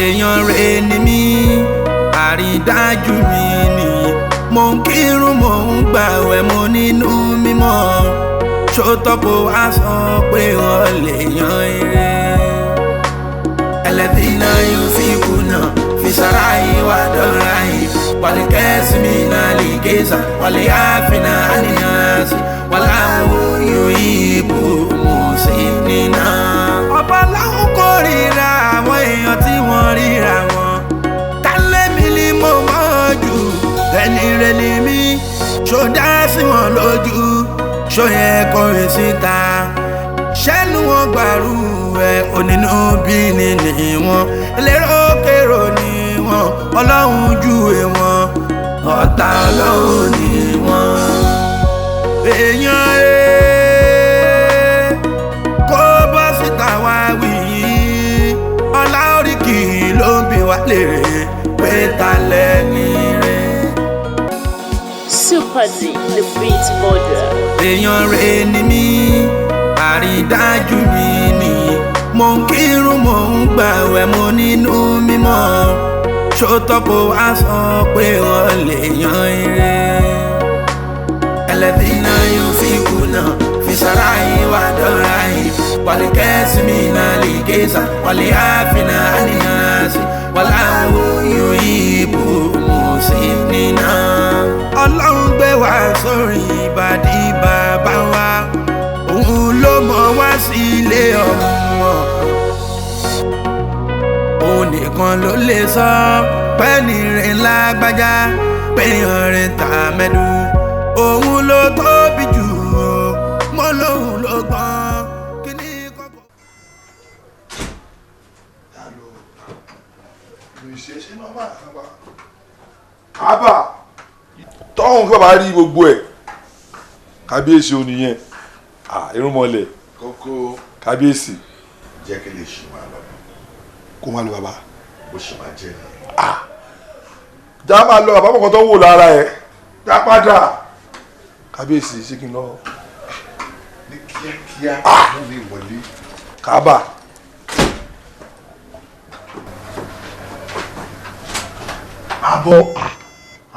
èèyàn rẹ̀ ni mí àrídájú mi ni mo ń kírun mo ń gbàwẹ̀ mo nínú mímọ́ ṣótọ́ kó wá sọ pé wọ́n lè yan ire ẹlẹ́dínà yóò fi kùnà fi sára ìwà dọ́ra yìí wàlẹ̀ kẹ́sì mi náà lè gẹ́sà wàlẹ̀ àfínà àníyànsì wàlẹ̀ àwọn yóò yíbo mọ̀ sí nínà. ọba láwọn kórìíra àwọn èèyàn tí wọ́n ríra wọn tálẹ́mì ni mo mọ̀ jù ẹni rẹ̀ ni mí ṣó dá sí wọn lójú ṣó yẹ kọrin síta ṣẹ́nu wọn gbàrú ẹ̀ onínú bí ni wọn elérò kérò ni wọn ọlọ́run júwe wọn ọ̀tá ọlọ́run ni wọn. èèyàn rẹ̀ kó bọ́ síta wá wí ọlá oríkì ló ń bi wá lérè pé ta lẹ́ni rẹ̀. Super D, the beat border. èèyàn rẹ̀ ni mí àrídájú mi ni mo ń kírun mo ń gbàwẹ̀ mo nínú mímọ́ ṣótọ́ kó wá sọ pé wọ́n lè yan ire ẹlẹ́dínà yóò fi kùnà fi sára ìwà dọ́ra yìí wàlẹ̀ kẹ́sì mi náà lè gẹ́sà wàlẹ̀ àfínà àníyànsì wàlẹ̀ àwọn yóò yíbo mọ̀ sí nínà. ọlọ́run gbé wá sórí ìbàdí bàbá wa òun ló mọ̀ wá sí ilé ọmọ òun nìkan ló lè sọ pẹ́ẹ́nì rẹ̀ lágbájá péyàn rẹ̀ tàmẹ́dù òun ló tóbi jù mọ́ lóhùn ló gbọ́n kí ní kọ́kọ́. kábà tọ́hún kí bàbá rí gbogbo ẹ̀ kábíyèsí oníyẹn irúnmọlẹ̀ kókó kábíyèsí jẹ́ kí lè ṣì máa lọ kó má lọ bàbá bó ṣe máa jẹ́ nìyẹn. já máa lọ bàbá mọ̀kàn tó ń wò lára ẹ̀ já padà kábíyèsí ṣé kí n lọ. ní kíákíá ló lè wọlé. kábà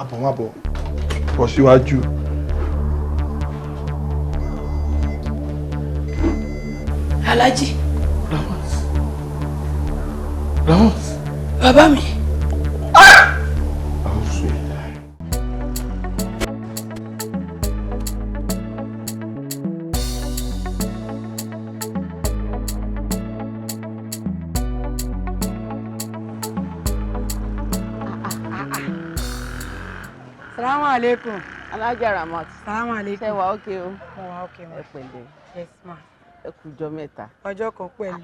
àbọ̀ má bọ̀ bọ̀ síwájú. Alhaji. Ramos. Bàbá mi. Salamu alaikum. Alájà Ramat. Salamu alaikum. Ṣé wà ókè o? Mo wà ókè ma. Ẹ pẹ̀lẹ́. Yes ma. Ẹ kújọ́ mẹ́ta. Ọjọ́ kan pẹ̀lú.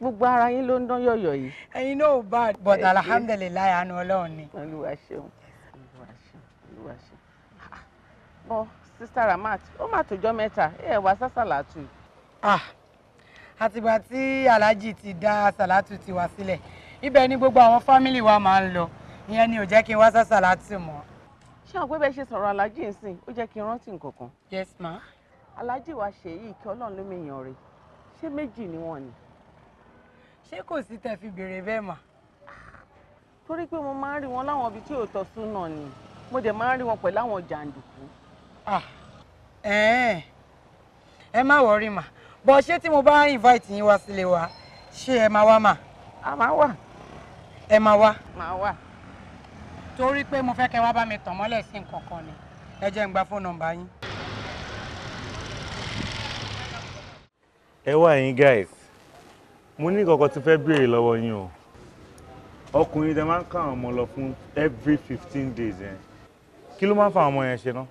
Gbogbo ara yín ló ń dán yọ̀yọ̀ yìí. Ẹ̀yin náà ò bad but alhamdulilayi àánú Ọlọ́run ni. Olúwa ṣeun. Olúwa ṣeun. Olúwa ṣeun. Bọ́ Sista Ramat, ó mà tójọ́ mẹ́ta. Ẹ wá sásàlátù. Àtìgbà tí Alhaji ti dá sàlátù ti wá sílẹ̀, ibẹ̀ ni gbogbo àwọn fámìlì wa máa ń lọ. Ìyẹn ni ò jẹ́ kí n wá sàlátù mọ́. Ṣé àwọn pé bẹ́ẹ̀ ṣe sọ̀rọ̀ Alhaji ń sìn, ó jẹ́ kí n rántí nǹkan kan. Yes ma. Alhaji wa ṣe yìí kí Ọlọ́run ló mèèyàn rẹ̀. Ṣé méjì ni wọ́n ni? Ṣé kò sí tẹ́ fi béèrè bẹ́ẹ̀ mà? Torí pé mo máa ń rí wọn láwọn ibi tí ò tọ́ súnà ni. Mo dẹ̀ máa ń rí wọn pẹ̀lú àwọn jàǹdùkú. Ẹ má wọrí mà. Bọ̀ ṣé tí mo bá invite yín wá sílé wa, ṣé ẹ máa wá mà? A máa wà. Ẹ máa wá. Máa wà. Torí pé mo fẹ́ kẹ́ wá bá mi tàn mọ́lẹ̀ sí nǹkan kan ni. Ẹ jẹ́ n gba fóònù nọ́mbà yín. Ẹ wá yín guys, mo ní kankan tí fẹ́ béèrè lọ́wọ́ yín o. Ọkùnrin tẹ máa ń ká àwọn ọmọ lọ fún every 15 days yẹn. Kí ló máa ń fa àwọn ọmọ yẹn ṣe ná?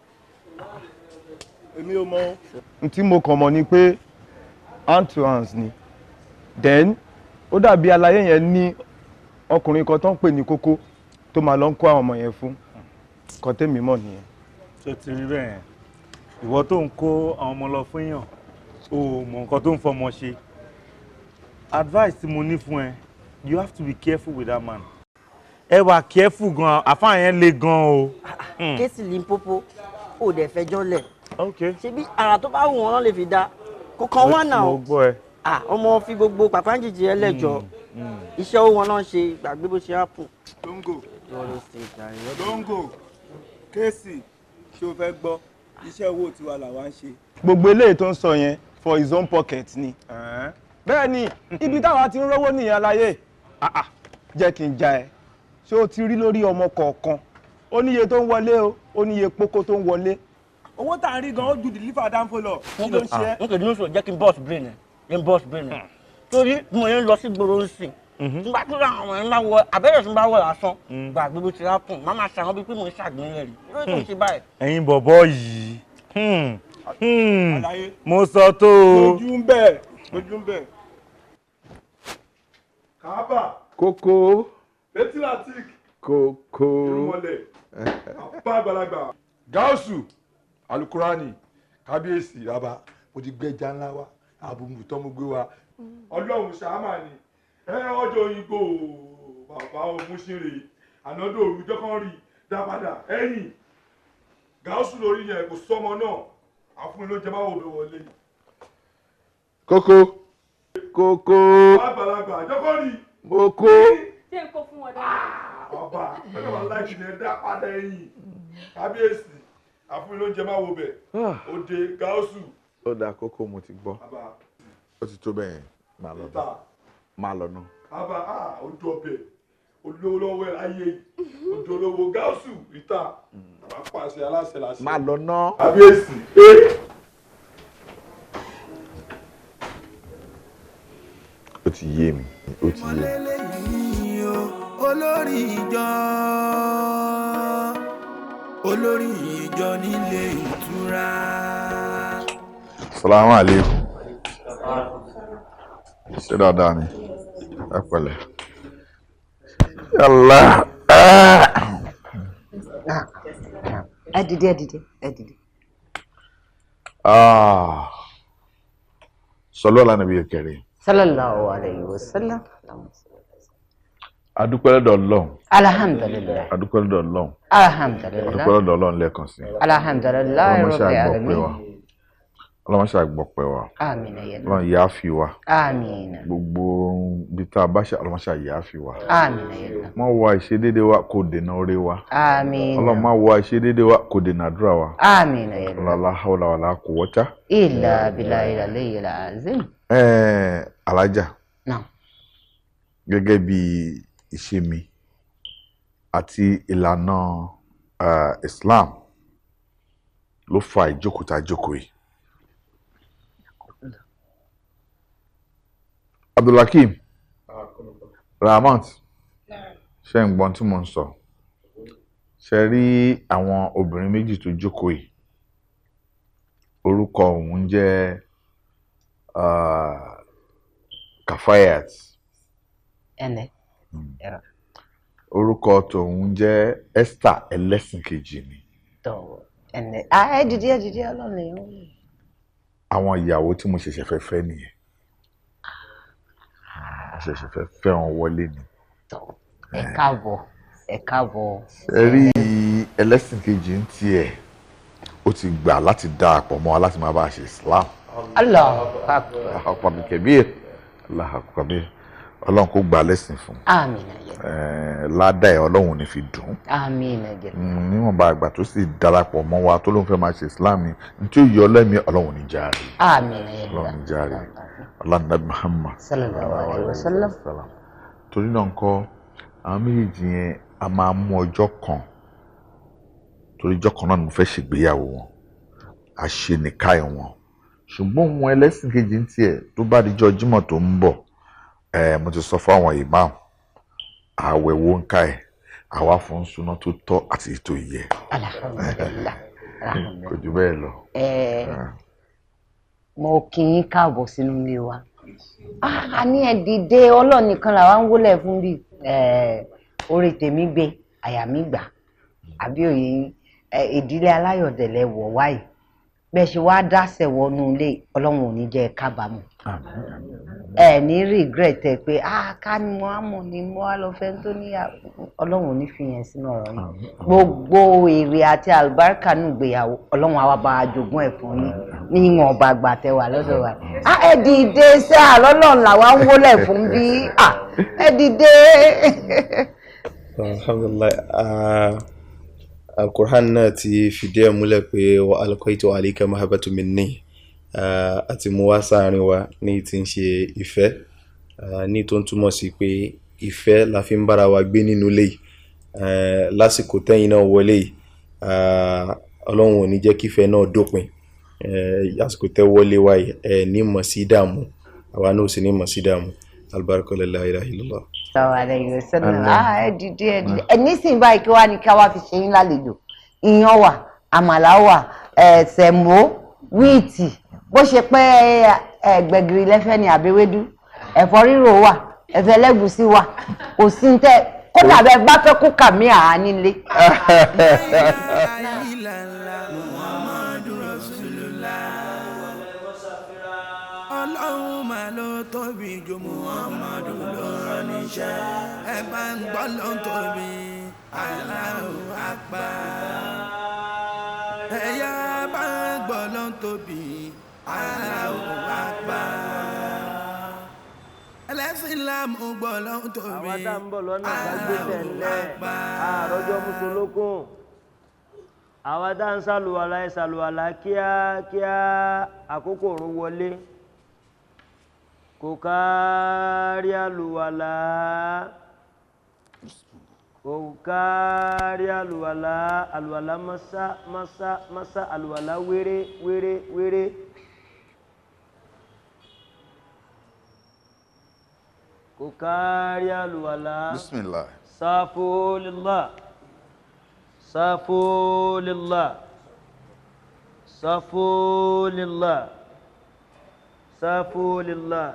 Èmi ò mọ̀. N tí mo kàn mọ̀ ni pé hand to hands ni. Then ó dàbí aláyé yẹn ní ọkùnrin kan tó ń pè ní Kókó tó máa lọ ń kó àwọn ọmọ yẹn fún. Nǹkan tèmi mọ̀ nìyẹn. Ṣé ti rí bẹ́ẹ̀ yẹn? Ìwọ tó ń kó àwọn ọmọ lọ fún yàn, o mọ̀ nǹkan tó ń fọmọ ṣe. Advice tí mo ní fún ẹ, you have to be careful with that man. Ẹ wà careful gan, àfáà yẹn le gan o. Kéèsì Limpopo ò dẹ̀ fẹjọ́ lẹ̀. Okay. Ṣebí ara tó bá wù wọ́n lè fi dá kó kan wá náà. Mo gbọ́ ẹ. Ọmọ fi gbogbo pàpáǹjìjì ẹlẹ́jọ́ iṣẹ́ owó wọn náà ṣe gbàgbé bó ṣe happen. Dongo lọ́rọ̀ ṣe ìjàre. Dongo kéèsì ṣé o fẹ́ gbọ́ iṣẹ́ owó tiwa làwa ń ṣe. gbogbo eléyìí tó ń sọ yẹn for his own pocket ni. bẹ́ẹ̀ ni ibi táwa ti ń rówó nìyẹn aláyé. jẹ́ kí n já ẹ ṣé o ti rí lórí ọmọ kọ̀ọ̀kan ó níye tó ń wọlé o ó níye pókó tó ń wọlé. owó tá à ń rí gan ó ju deliver dánfó lọ kí ló ń ṣe é. n kò ní sọ jẹ́ kí n bọ́ọ̀sì brain ẹ̀ yẹn bọ́ọ̀sì brain ẹ̀ torí mo yẹn lọ sí gbòòrò ń sìn nígbà tó ra àwọn ẹ̀ ń bá wọ abẹ́rẹ́ tó ń bá wọ lásán gbà gbogbo ti rákùn má máa ṣàwọn bíi pé mo ń ṣàgbéyẹ̀ rí lórí tó ń ṣe báyìí. ẹ̀yin bọ̀bọ̀ yìí mo sọ tó o. ojú ń bẹ̀ ojú ń bẹ̀. Kaaba kókó betilatik kókó irúmọlẹ̀ àbá àgbàlagbà. gáúsù alukurani kábíyèsí bàbá mo ti gbẹ́jà ńlá wa àbùmù tó mo gbé wa. ọlọ́run ṣàmà ni ọjọ́ òyìnbó bàbá òmùsírè ànádó òrùjọ́ kan rí dápadà ẹ̀yìn gáúsù lórí yẹn kò sọmọ náà àfún ló jẹ báwo bẹ wọlé. kókó kókó àgbàlagbà àjọkọ́ rí. mo kó. ṣé n kó fún wọn dáadáa. ọba ẹgbẹ́ wa láìsí ní dápadà ẹ̀yìn kábíyèsí àfún ló jẹ báwo bẹ òde gáúsù. ó dáa kókó mo ti gbọ́ ó ti tó bẹ́ẹ̀ máa lọ náà. àbá ojú ọbẹ̀ olówó lọ́wọ́ ẹ̀ láyé ojú olówó gáúsù ìta àbá pàṣẹ aláṣẹ láṣẹ. máa lọ náà. kábíyèsí. ó ti yé mi ó ti yé mi. olórí ìjọ nílé ìtura. Salaam alaikum. Ṣé dáadáa ni? Ẹ pẹ̀lẹ́. Yàlla. ẹ dìde. Sallu ala nabiyil karim. sallallahu alayhi wa sallam. Adúpẹ́ lọ́dọ̀ Ọlọ́run. alhamdulilayi. Adúpẹ́ lọ́dọ̀ Ọlọ́run. alhamdulilayi. Adúpẹ́ lọ́dọ̀ Ọlọ́run lẹ́ẹ̀kan sí. alhamdulilayi rabbil alamin. Ọlọ́run ṣàgbọ́pẹ́ wa. Àmín ya Ọlọ́run yááfì wa. Àmín. Gbogbo bí tá a bá ṣe Ọlọ́run ṣàyááfì wa. Àmín ya. Má wo àìṣedéédé wa kó dènà oore wa. Àmín. Ọlọ́run má wo àìṣedéédé wa kó dènà àdúrà wa. Àmín ya. La hawla wala quwwata. Illa billahi al-aliyyil azim. Alájà. Naam. Gẹ́gẹ́ bí ìṣe mi àti ìlànà Islam ló fa ìjókòó tá a jókòó yìí. Abdulhakeem Rahmat ṣe ń gbọ́n tí mo ń sọ ṣe rí àwọn obìnrin méjì tó jókòó yìí orúkọ òun jẹ́ Kafayat orúkọ tòun jẹ́ Esther ẹlẹ́sìn kejì ni. ẹ dìde ọlọ́run. àwọn ìyàwó tí mo ṣẹ̀ṣẹ̀ fẹ́ fẹ́ nìyẹn mo ṣẹ̀ṣẹ̀ fẹ́ fẹ́ wọn wọlé ni. ẹ káàbọ̀. ẹ rí ẹlẹ́sìn kejì ń tiẹ̀ ó ti gbà láti darapọ̀ mọ́ wa láti máa bá a ṣe Islam. Allahu Akbar. Allahu Akbar kabir. Allahu Akbar kabir. Ọlọ́run kó gbà lẹ́sìn fún. Àmín. Ládàá ẹ̀ Ọlọ́run ní fi dùn. Àmín. Níwọ̀nba àgbà tó sì darapọ̀ mọ́ wa tó ló ń fẹ́ máa ṣe Islam ní tí ó yọ ọlẹ́mí Ọlọ́run ní járe. Àmín. Ọlọ́run ní járe. Ọlọ́run Nabi Muhammad. Sallallahu alaihi wasallam. Torí náà ńkọ́ àwọn méjèèjì yẹn a máa mú ọjọ́ kan torí ọjọ́ kan náà ni mo fẹ́ ṣègbéyàwó wọn a ṣe nìkáì wọn ṣùgbọ́n òun ẹlẹ́sìn kejì ń tiẹ̀ tó bá dijọ́ Jímọ̀ tó ń bọ̀ mo ti sọ fáwọn imam àwẹ̀ wo ń ká ẹ̀ àwa fún súná tó tọ́ àti ètò ìyẹ. Alhamdulillah. Kò jù bẹ́ẹ̀ lọ. Mo kí yín káàbọ̀ sínú ilé wa. A ní ẹ dìde Ọlọ́run nìkan làwa ń wólẹ̀ fún bí orí tèmi gbé àyà mi gbà àbí òye ìdílé aláyọ̀dẹ̀lẹ̀ wọ̀ wáyé bẹ́ẹ̀ ṣe wá dáṣẹ̀ wọnú ilé Ọlọ́run ò ní jẹ́ kábàámọ̀. ẹ ní regret ẹ pé ká ní mo á mọ̀ ní mo á lọ fẹ́ tó ní ọlọ́run ò ní fi yẹn sínú ọ̀rọ̀ yìí gbogbo èrè àti àlùbáríkà nù ìgbéyàwó ọlọ́run àwa bá a jogún ẹ̀ fún yín ní ìwọ̀n ọba àgbà tẹwà lọ́dọ̀ wa ẹ dìde ṣé àlọ́lọ́run làwa ń wólẹ̀ fún bí ẹ dìde. alhamdulillah Al-Qur'an náà ti fìdí ẹ̀ múlẹ̀ pé wa alqaitu alayka mahabbatan minni àti mú wá sáàrin wa ní tí ń ṣe ìfẹ́ ní tó ń túmọ̀ sí pé ìfẹ́ la fi ń bára wa gbé nínú ilé lásìkò tẹ́yìn náà wọlé ọlọ́run ò ní jẹ́ kífẹ́ náà dópin lásìkò tẹ́ wọlé wa ní mọ̀ sí dààmú àwa náà sì ní mọ̀ sí dààmú albarka la ilaha illallah. ẹ dìde ẹ nísìnyí báyìí kí wàá ní ká wá fi ṣe yín lálejò iyán wà àmàlà wà sẹ̀mó wíìtì bó ṣe pé gbẹ̀gìrì lẹ́fẹ́ ni àbẹ́wédú ẹ̀fọ́ rírò wà ẹ̀fọ́ ẹlẹ́gùsí wà kò sí tẹ́ kódà bẹ́ẹ̀ bá fẹ́ kó kàmí àá nílé. ọlọ́run máa ló tóbi ju muhammadu lọ́rọ̀ níṣẹ́ ẹ bá ń gbọ́ ló ń tóbi Allahu akbar ẹ̀yà bá ń gbọ́ ló ń tóbi Allahu akbar ẹlẹ́sìn láàmú gbọ́ ló ń tóbi àwọn tá ń bọ̀ lọ́nà àgbàgbé tẹ̀lé àròjọ mùsùlùkùn àwọn tá ń ṣàlùwàlá kíákíá àkókò òrùn wọlé kò kárí àlùwàlá àlùwàlá masa àlùwàlá wéré kò kárí àlùwàlá bismillah صافوا لله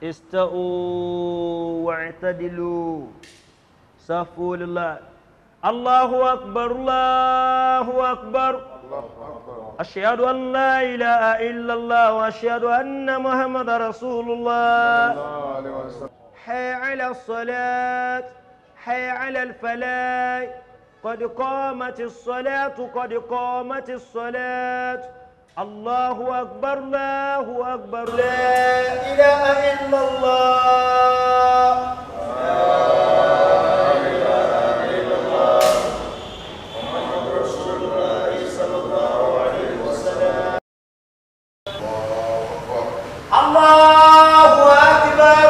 استووا واعتدلوا صافوا لله الله أكبر أشهد أن لا إله إلا الله وأشهد أن محمد رسول الله حي على الصلاة حي على الفلاح قد قامت الصلاة الله أكبر لا إله إلا الله محمد رسول الله صلى الله عليه وسلم الله أكبر.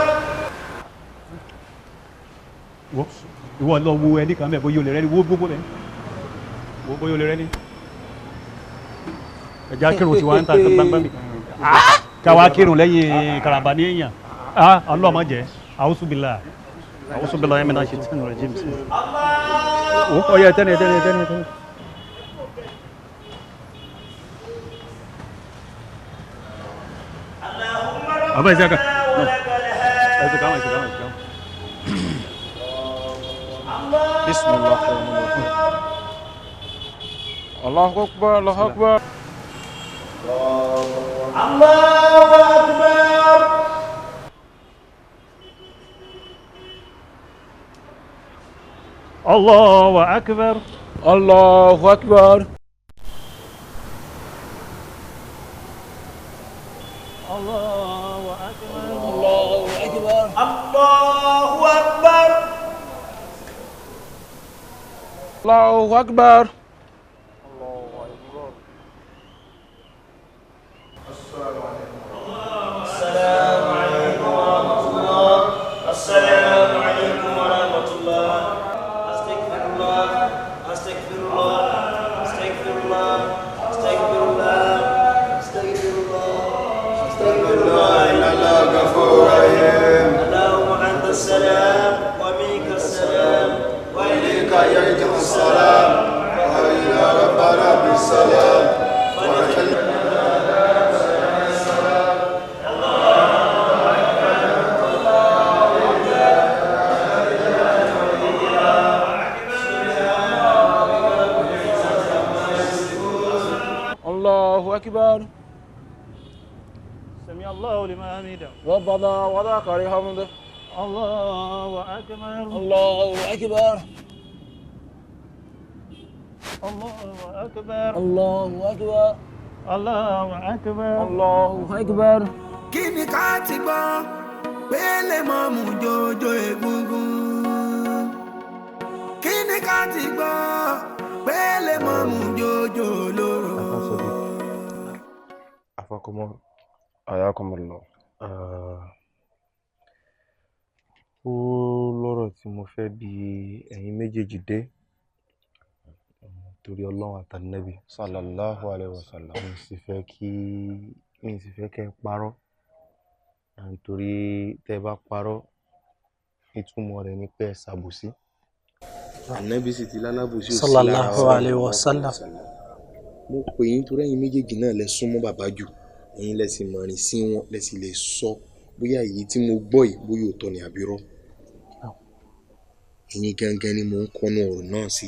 ìwọ lọ wo ẹni kan bẹ́ẹ̀ bóyá olè rẹ ni wo gbogbo rẹ wo bóyá olè rẹ ni ẹja kírun tí wọ́n ń ta gbangba mi káwa kírun lẹ́yìn karamba ní èèyàn ọlọ́mọ jẹ́ àwùsùbìlà yẹn mẹ́ta ṣe tí nù rẹ̀ james ọyẹ tẹ́ni ọba ìṣẹ́ kan ẹ̀sẹ̀ káwọn bismillah Allahu akbar Allahu akbar الله أكبر الله أكبر الله أكبر الله أكبر الله أكبر الله أكبر الله أكبر السلام عليكم ورحمة الله السلام عليكم ورحمة الله أستغفر الله أستغفر الله أستغفر الله أستغفر الله أستغفر الله أستغفر الله إن الله غفور رحيم اللهم أنت السلام ومنك السلام وإليك يرجع السلام الله لمن حمده ربنا ولك الحمد الله أكبر الله أكبر الله أكبر الله أكبر الله أكبر الله أكبر. kí ni ká ti gbọ́ pé lè mọ mú jòjò egungun kí ni ká ti gbọ́ pé lè mọ mú jòjò lóró. afakumọ ayakumọlọ ó lọ́rọ̀ tí mo fẹ́ bi ẹ̀yin méjèèjì dé torí Ọlọ́run àtànẹ́bì sallallahu alayhi wa sallam mi sì fẹ́ kẹ́ parọ́ nítorí tẹ́ bá parọ́ ìtumọ̀ rẹ̀ ni pé ẹ ṣàbòsí. ànábì sì ti lálábòsí òsì sallallahu alayhi wa sallam. mo pè yín torí ẹ̀yin méjèèjì náà lẹ súnmọ́ bàbá jù ẹ̀yin lẹ sì mọ̀rìn sí wọn lẹ sì lè sọ bóyá èyí tí mo gbọ́ yìí bóyá òótọ́ ni àbí irọ́ ẹ̀yin gangan ni mo ń kọ́nu ọ̀rọ̀ náà sí.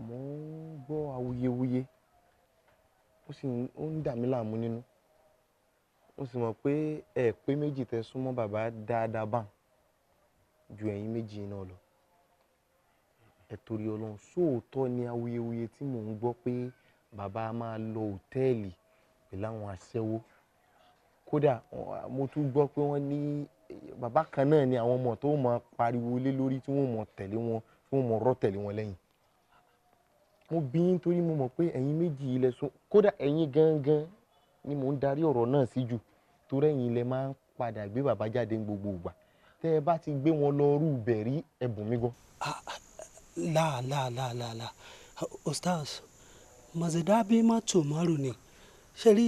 mo ń gbọ́ awuyewuye ó sì ń dà mí láàmú nínú mo sì mọ̀ pé ẹ pé méjì tẹ́ súnmọ́ bàbá dáadáa bá ju ẹ̀yin méjì náà lọ ẹ torí Ọlọ́run sóòótọ́ ni awuyewuye tí mò ń gbọ́ pé bàbá máa lọ òtẹ́ẹ̀lì pẹ̀lú àwọn aṣẹ́wó kódà mo tún gbọ́ pé wọ́n ní bàbá kan náà ni àwọn ọmọ tó máa pariwo lé lórí tí wọ́n mọ̀ tẹ̀lé wọn tí wọ́n mọ̀ rọ́ tẹ̀lé wọn lẹ́yìn mo bí yín torí mo mọ̀ pé ẹ̀yin méjì ilẹ̀ sún kódà ẹ̀yin gangan ni mò ń darí ọ̀rọ̀ náà sí jù torí ẹ̀yin ilẹ̀ máa ń padà gbé bàbá jáde ní gbogbo ìgbà tẹ́ ẹ bá ti gbé wọn lọ rú bẹ̀rí ẹ̀bùn mi gbọ́. la ostaz mazedabi má tò márùn ni ṣe rí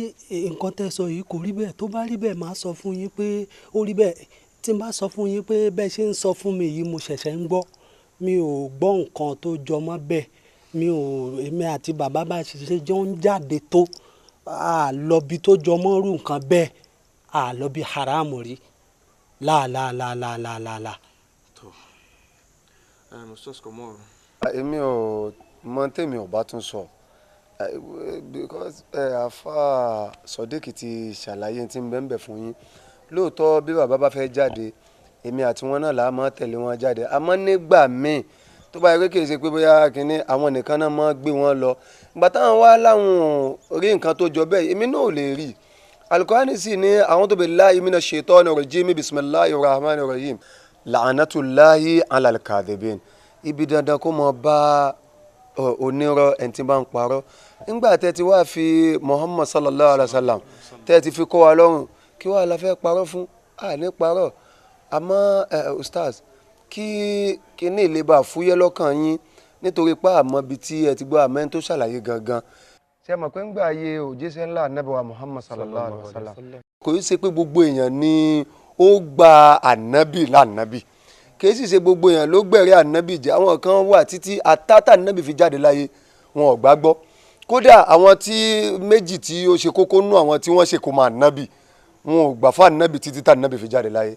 nǹkan tẹ́ sọ yìí kò rí bẹ́ẹ̀ tó bá rí bẹ́ẹ̀ máa sọ fún yín pé ó rí bẹ́ẹ̀ tí n bá sọ fún yín pé bẹ́ẹ̀ ṣe ń sọ fún mi yìí mo ṣẹ̀ṣẹ̀ ń gbọ́ mi ò gbọ́ nǹkan tó jọmọ́ bẹ́ẹ̀ èmi àti bàbá bá ṣe jọ ń jáde tó àlọ́bi tó jọmọ́ rú nǹkan bẹ́ẹ̀ àlọ́bi haramu rí láàláàláàláàláà. èmi ò mọ tèmi ò bá tún sọ because àfa Sodiq ti ṣàlàyé tí ń bẹ́ẹ̀ fún yín lóòótọ́ bí bàbá bá fẹ́ jáde èmi àti wọn náà là á máa tẹ̀lé wọn jáde àmọ́ nígbà míì tó bá yẹ pé kì í ṣe pé bóyá kínní àwọn nìkan náà máa gbé wọn lọ ìgbà táwọn wá láwọn rí nǹkan tó jọ bẹ́ẹ̀ èmi náà ò lè rí Al-Qur'ani sì ní a'udhu billahi minash shaitani rajim bismillahir rahmanir rahim la'anatullahi alal kadhibin ibi dandan kó mọ bá onírọ́ ẹni tí bá ń parọ́ nígbà tẹ́ ti wá fi Muhammad sallallahu alayhi wa sallam tẹ́ ti fi kó wa lọ́rùn kí wàá la fẹ́ parọ́ fún àní parọ́ àmọ́ ustaz kí kíní ìlébà fúyẹ́ lọ́kàn yín nítorí pé àmọ́ bíi tí ẹ ti gbọ́ àmọ́ ẹni tó ṣàlàyé gangan. ṣé ẹ mọ̀ pé ńgbà ayé òjíṣẹ́ ńlá ànábì wa Muhammad sallallahu alayhi wa sallam kò í ṣe pé gbogbo èèyàn ni ó gba ànábì lánàbì kì í sì ṣe gbogbo èèyàn ló gbẹ̀rẹ̀ ànábì jẹ́ àwọn kan wà títí àtàtà ànábì fi jáde láyé wọn ò gbàgbọ́ kódà àwọn tí méjì tí ó ṣe kókó nú àwọn tí wọ́n ṣe kó máa ànábì wọn ò gbà fún ànábì títí tá ànábì fi jáde láyé.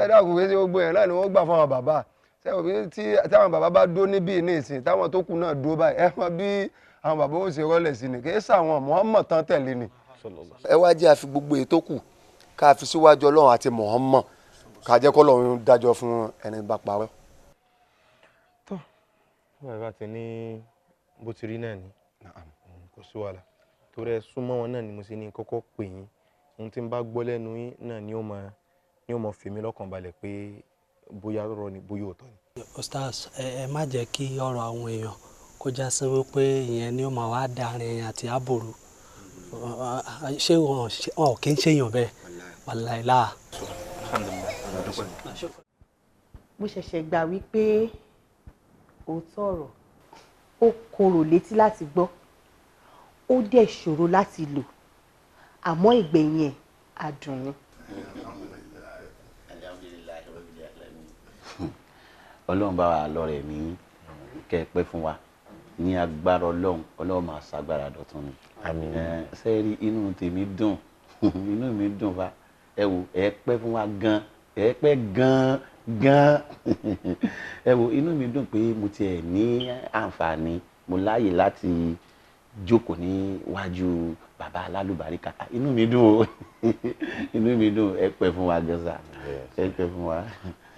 dákun pé gbogbo èèyàn náà ni wọ́n gbà fún àwọn bàbá sẹ́wọ̀n pé tí àwọn bàbá bá dó níbí ní ìsìn táwọn tó kù náà dó báyìí ẹ mọ bí àwọn bàbá ó ṣe rọ́lẹ̀ sí ni kì í sàwọn Muhammad tán tẹ̀lé ni. ẹ wá jẹ́ àfi gbogbo ètò kù ká fi síwájú Ọlọ́run àti Muhammad ká jẹ́ kó lọ́run dájọ́ fún ẹni bá parọ́. tó bàbá ti ní bó ti rí náà ni kò sí wàhálà torí ẹ súnmọ́ wọn náà ni mo ṣe ní kọ́kọ́ pè yín ohun tí n bá gbọ́ lẹ́nu yín náà ni ó mọ fèmí lọ́kàn balẹ̀ pé bóyá ọ̀rọ̀ ni bóyá òótọ́ ni. ostaz ẹ má jẹ́ kí ọ̀rọ̀ àwọn èèyàn kó já sí wípé ìyẹn ni ó máa wá darin àti àbòrò ṣé wọn kì í ṣèyàn bẹ́ẹ̀ wàláìlá. mo ṣẹ̀ṣẹ̀ gbà wípé òótọ́ ọ̀rọ̀ ó korò létí láti gbọ́ ó dẹ̀ ṣòro láti lò àmọ́ ìgbẹ̀yìn ẹ̀ adùn ni. Ọlọ́run bá wa lọ́rẹ̀ mí kẹ́ ẹ pẹ́ fún wa ní agbára Ọlọ́run máa ṣàgbára dọ̀tun ni. Àmín. Sẹ́ẹ̀rí inú tèmi dùn inú mi dùn fa ẹ wò ẹ pẹ́ fún wa gan ẹ pẹ́ gan ẹ wò inú mi dùn pé mo tiẹ̀ ní àǹfààní mo láàyè láti jókòó níwájú bàbá alálùbáríkà inú mi dùn o inú mi dùn ẹ pẹ́ fún wa gẹ́sà ẹ pẹ́ fún wa.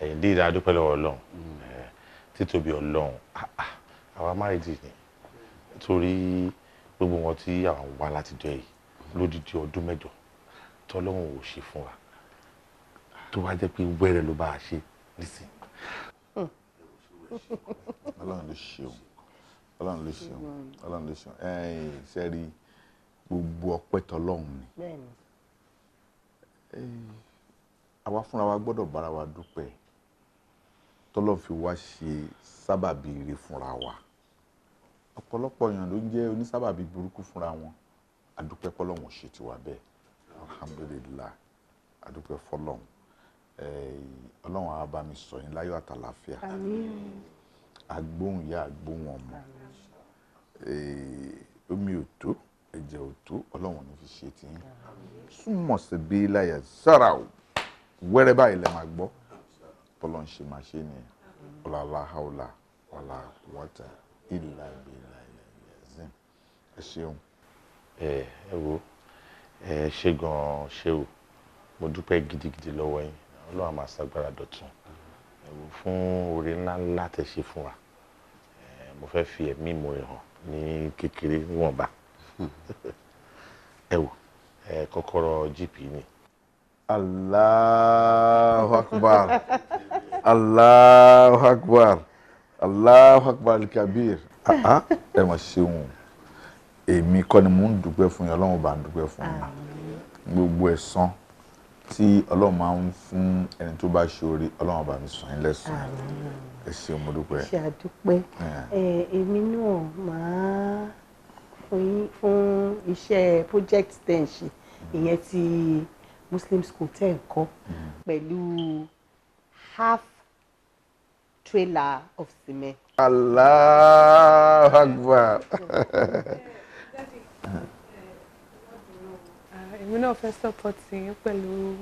ẹ̀yin dí ìdá dúpẹ́ lọ́wọ́ ọlọ́run títóbi ọlọ́run àwa márìdì ni torí gbogbo wọn tí àwọn wá láti jọ yìí lódìdí ọdún 8 tọ́lọ́run ò ṣe fún wa tó wá jẹ́ pé wẹ́rẹ́ ló bá a ṣe nísìn. ọlọ́run ló ṣeun ọlọ́run ló ṣeun ọlọ́run ló ṣeun ṣe rí gbogbo ọpẹ́ tọ́lọ́run ni àwa fúnra wa gbọ́dọ̀ bára wa dúpẹ́ tọ́lọ́run fi wá ṣe sábàbí ire fúnra wa ọ̀pọ̀lọpọ̀ èèyàn ló ń jẹ́ onísábàbí burúkú fúnra wọn àdúpẹ́ fọ́lọ́run ṣe tiwa bẹ́ẹ̀ alhamdulillah àdúpẹ́ fọ́lọ́run ọlọ́run á bá mi sọ yín láyọ̀ àtàlàáfíà agbóhùn ya agbóhùn ọmọ omi ò tó ẹ̀jẹ̀ ò tó ọlọ́run ní fi ṣe tí yín súnmọ̀ sí bí láyà sára o wẹ́rẹ́ báyìí lẹ́ máa gbọ́ bọ́lọ́run ṣe máa ṣe nìyẹn ọ̀làlá haúlà wàlà wọ́tà ìlà ìbílà ilẹ̀ ẹ̀sìn ẹ ṣeun. ẹ wo ẹ ṣe gan-an ṣe o mo dúpẹ́ gidigidi lọ́wọ́ yín ọlọ́run á máa ṣàgbára dọ̀tun ẹ wò fún oore ńlá ńlá tẹ́ ṣe fún wa mo fẹ́ fi ẹ̀mí mo hàn ní kékeré níwọ̀nba ẹ wò kọ́kọ́rọ́ jíìpì ni. Allahu akbar Allahu akbar Allahu akbar kabir ẹ mà ṣeun èmi kọ́ ni mò ń dúpẹ́ fún yín ọlọ́run bá ń dúpẹ́ fún yín gbogbo ẹ̀san tí ọlọ́run máa ń fún ẹni tó bá ṣoore ọlọ́run bá mi sàn yín lẹ́san ẹ ṣeun mo dúpẹ́. ṣe àdúpẹ́ èmi náà máa fún iṣẹ́ project tẹ̀ ń ṣe ìyẹn ti Muslim school tẹ̀ ń kọ́ pẹ̀lú half trailer of cement. Allahu akbar. èmi náà fẹ́ support yín pẹ̀lú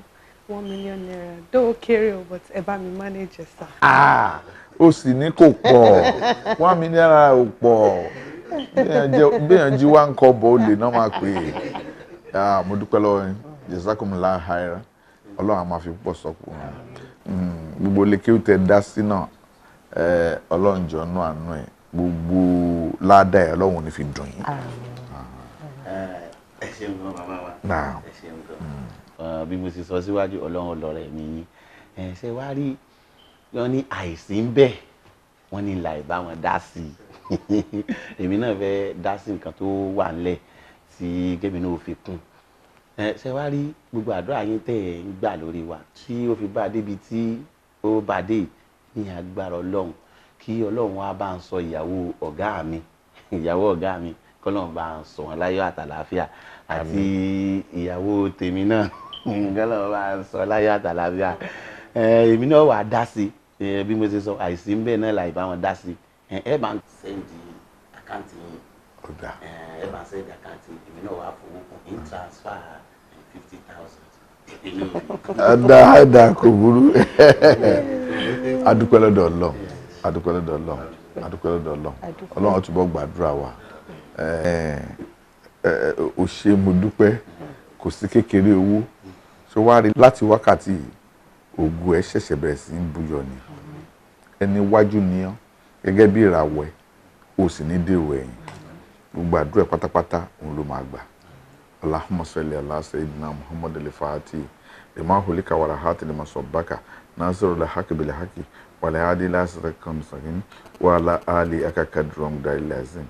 1 million naira dóò kéré o but ẹ bá mi manage sá. ó sì ní kò pọ̀ 1 million naira ò pọ̀ béèyàn jí wá ń kọ́ bọ̀ ó lè náà máa pè é mo dúpẹ́ lọ́wọ́ yín jazakumullahu khairan ọlọ́run a máa fi púpọ̀ sọ́kù gbogbo lékè tẹ dá sí náà ọlọ́run jọ nú àánú ẹ̀ gbogbo ládàá ẹ̀ ọlọ́run ní fi dùn yín. ẹ ṣeun gan bàbá wa ẹ ṣeun gan bí mo ti sọ síwájú ọlọ́run ọlọ́rẹ̀ mi yín ṣe wá rí wọn ní àìsí ń bẹ wọn ní ìlà ìbá wọn dá sí i èmi náà fẹ́ dá sí nǹkan tó wà nílẹ̀ tí kébì náà fi kún ṣe wá rí gbogbo àdúrà yín tẹ̀ ń gbà lórí wa tí ó fi bá débi tí ó bá dé ní agbára ọlọ́run kí ọlọ́run wá bá ń sọ ìyàwó ọ̀gá mi kọ́lọ́run bá ń sọ wọn láyọ̀ àtàlàáfíà àti ìyàwó tèmi náà kọ́lọ́run bá ń sọ láyọ̀ àtàlàáfíà èmi náà wà á dá sí bí mo ṣe sọ àìsí ń bẹ náà láì bá wọn dá sí ẹ bá ń sẹ́ndì àkáǹtì yín ẹ bá ń sẹ́ndì àkáǹtì èmi náà wà á fowó kún in transfer 50,000. Ada kò burú adúpẹ́ lọ́dọ̀ Ọlọ́run adúpẹ́ lọ́dọ̀ Ọlọ́run adúpẹ́ lọ́dọ̀ Ọlọ́run Ọlọ́run túbọ̀ gbàdúrà wa ó ṣe mo dúpẹ́ kò sí kékeré owó ṣé wàá rí láti wákàtí ògo ẹ ṣẹ̀ṣẹ̀ bẹ̀rẹ̀ sí ń búyọ ni ẹni wájú ni ọ́ gẹ́gẹ́ bí ìràwọ̀ ẹ̀ ó sì ní dèrò ẹ̀yìn gbogbo àdúrà pátápátá òun ló máa gbà. Allahumma salli ala sayyidina Muhammad al-Fatih lima hulika wala hati lima sabbaka nasiru la haqi bil haqi wala hadi la siraka mustaqim wa ala ali aka kadrum dalazim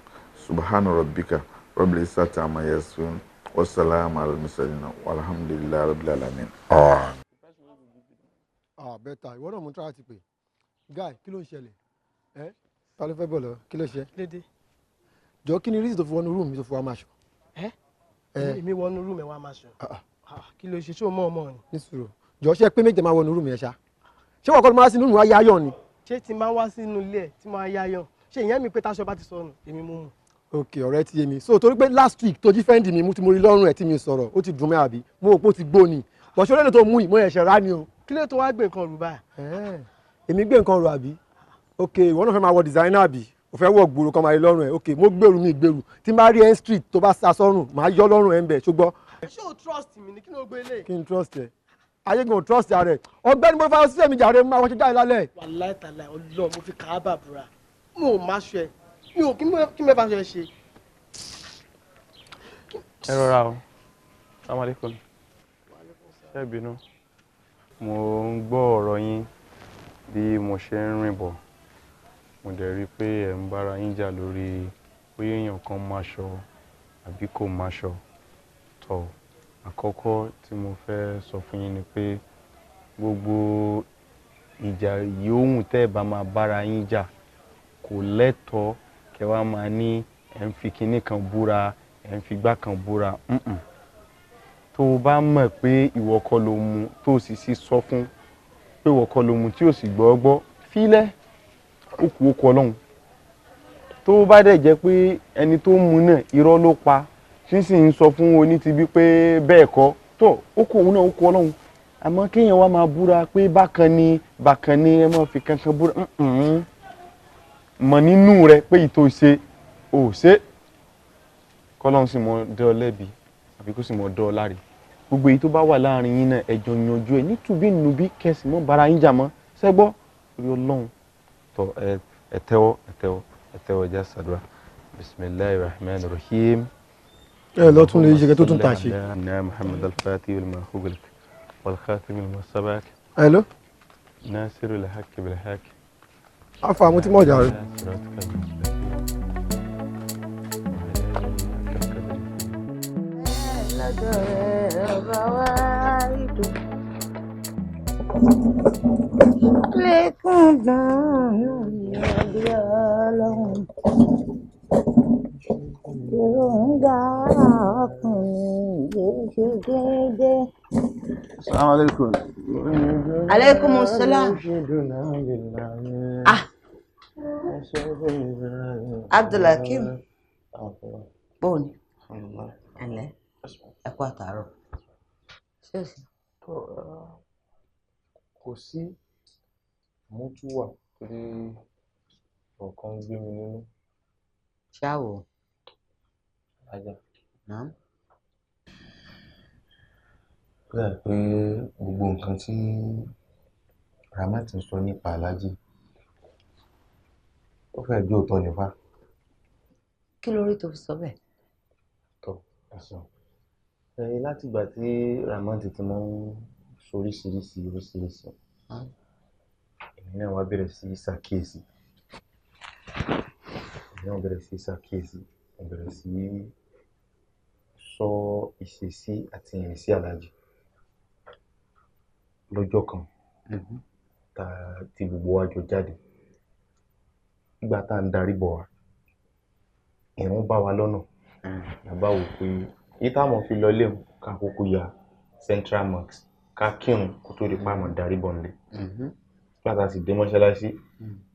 subhana rabbika rabbil izzati amma yasifun wa salamun alal mursalin walhamdulillahi rabbil alamin. Bẹ́tà ìwọ náà mo try ti pè guy kí ló ń ṣẹlẹ̀ ta ló fẹ́ bọ̀ lọ kí ló ṣe. lédè. jọ kí ni reason tó fi wọnú rúùmù mi tó fi wá máa ṣọ. èmi wọnú rúùmù ẹ wá máa ṣọ. kí ló ṣe ṣé o mọ̀ ọmọ ni. nísòro jọ ṣe pé méje máa wọnú rúùmù yẹn ṣá ṣé wọn kọ́ ló máa wá sínú rúùmù wá yáyọ̀ ni. ṣé tí máa wá sínú ilé ẹ tí máa yáyọ̀ ṣé ìyẹn mi pé táṣọ bá ti sọnù èmi mú mu. ok ọ̀rẹ́ ti yé mi so torí pé last week tó jí fẹ́ǹdì mi mú tí mo rí lọ́rùn ẹ̀ tí mi sọ̀rọ̀ ó ti dùn mí àbí mo rò pé ó ti gbó ni bọ̀ṣọ́ lẹ́nu tó mú ìmọ̀ ẹ̀ṣẹ̀ rá ni o. kí ló tó wá gbé nǹkan rù báyìí. èmi gbé nǹkan rù àbí ok ìwọ náà fẹ́ máa wọ designer àbí o fẹ́ wọ̀ gbòòrò kan máa rí lọ́rùn ẹ̀ ok mo gbèrú mi gbèrú tí máa rí ẹ̀ street tó bá sá sọ́rùn máa yọ lọ́rùn ẹ̀ ń bẹ̀ ṣùgbọ́n. ṣé o trust mi ni kí ló gbé lé. kí n trust ẹ ayé gan trust rẹ ọ̀gbẹ́ni mo fẹ́ sísẹ mi jàre máa wọṣẹ jáde lálẹ́. wàláì tàláì ọlọ mo fi kàá bàbúrà mo ò má ṣe ẹ mi ò kí mẹ́fà ṣe ṣe. ẹ rọra o salaam aleykum ṣé bínú mo ń gbọ́ ọ̀rọ̀ yín bí mo ṣe ń rìn bọ̀ mo dẹ̀ rí i pé ẹ̀ ń bára yín jà lórí bóyá èèyàn kan máṣọ àbí kò máṣọ tó àkọ́kọ́ tí mo fẹ́ sọ fún yín ni pé gbogbo ìjà yòówù tẹ́ ẹ bá máa bára yín jà kò lẹ́tọ̀ọ́ kẹ́ wá máa ní ẹ̀ ń fi kinní kan búra ẹ̀ ń fi gbá kan búra tó o bá mọ̀ pé ìwọ kọ́ ló mu tó o sì sọ fún pé ìwọ kọ́ ló mu tí o sì gbọ́ fílẹ̀ ó kú ó kú ọlọ́run tó bá dẹ̀ jẹ́ pé ẹni tó mu náà irọ́ ló pa sísì ń sọ fún onítìbí pé bẹ́ẹ̀ kọ́ tó ó kú òun náà ó kú ọlọ́run àmọ́ kéèyàn wá máa búra pé bákan ni ẹ máa fi kankan búra mọ̀ nínú rẹ pé ìtò ṣe ò ṣe kọ́lọ́run sì mọ dẹ́ ọ lẹ́bi àbí kó sì mọ dẹ́ ọ láre gbogbo èyí tó bá wà láàrin yín náà ẹjọ́ yanjú ẹ nítubí nùbí kẹsì mọ́ bara yín jà mọ́ sẹ́gbọ́ orí ọlọ́run tó ẹ tẹ́wọ́ já sàdúrà bisimilahi rahman rahim. ẹ lọ́tún lè ṣe tó tún tà ṣe. na muhammad al-fatih al-mahubul wal-khatim al-masabak. hello. nasiru al-haqq bil-haqq. afa mo ti mọ̀ jà rẹ. lọ́dọ̀ rẹ̀ ọba wá ìdò lẹ́kùn dùn ìrọ̀lẹ́ ọlọ́run èròǹgbà ọkùnrin yìí ṣe déédé. Assalamu alaikum. Alaikum salam. Abdulhakeem bóòni ẹ̀lẹ́ ẹ̀kọ́ àtàárọ̀ ṣé o sì. kò sí àmójúwà torí ọ̀kan gbé mi nínú. ṣáwò. ajá. náà. ó dà pé gbogbo nǹkan tí Ramat ń sọ nípa Aláàjì ó fẹ́ bí òótọ́ nípa. kí ló rí tó fi sọ bẹ́ẹ̀. tọ́ ẹ̀sán látìgbà tí Ramat ti máa ń oríṣiríṣi èmi náà wá bẹ̀rẹ̀ sí ṣàkíyèsí mo bẹ̀rẹ̀ sí sọ ìṣesí àti ìrìnsí Aláàjì lọ́jọ́ kan tí gbogbo wa jọ jáde nígbà tá à ń darí bọ̀ wá ìrun bá wa lọ́nà bàbá wò pé èyí táwọn fi lọ léwu ká kúkú ya Central Mosque ká kírun kó tó di pa àmọ́ darí bọ̀ nílé nígbà sì dé mọ́ṣáláṣí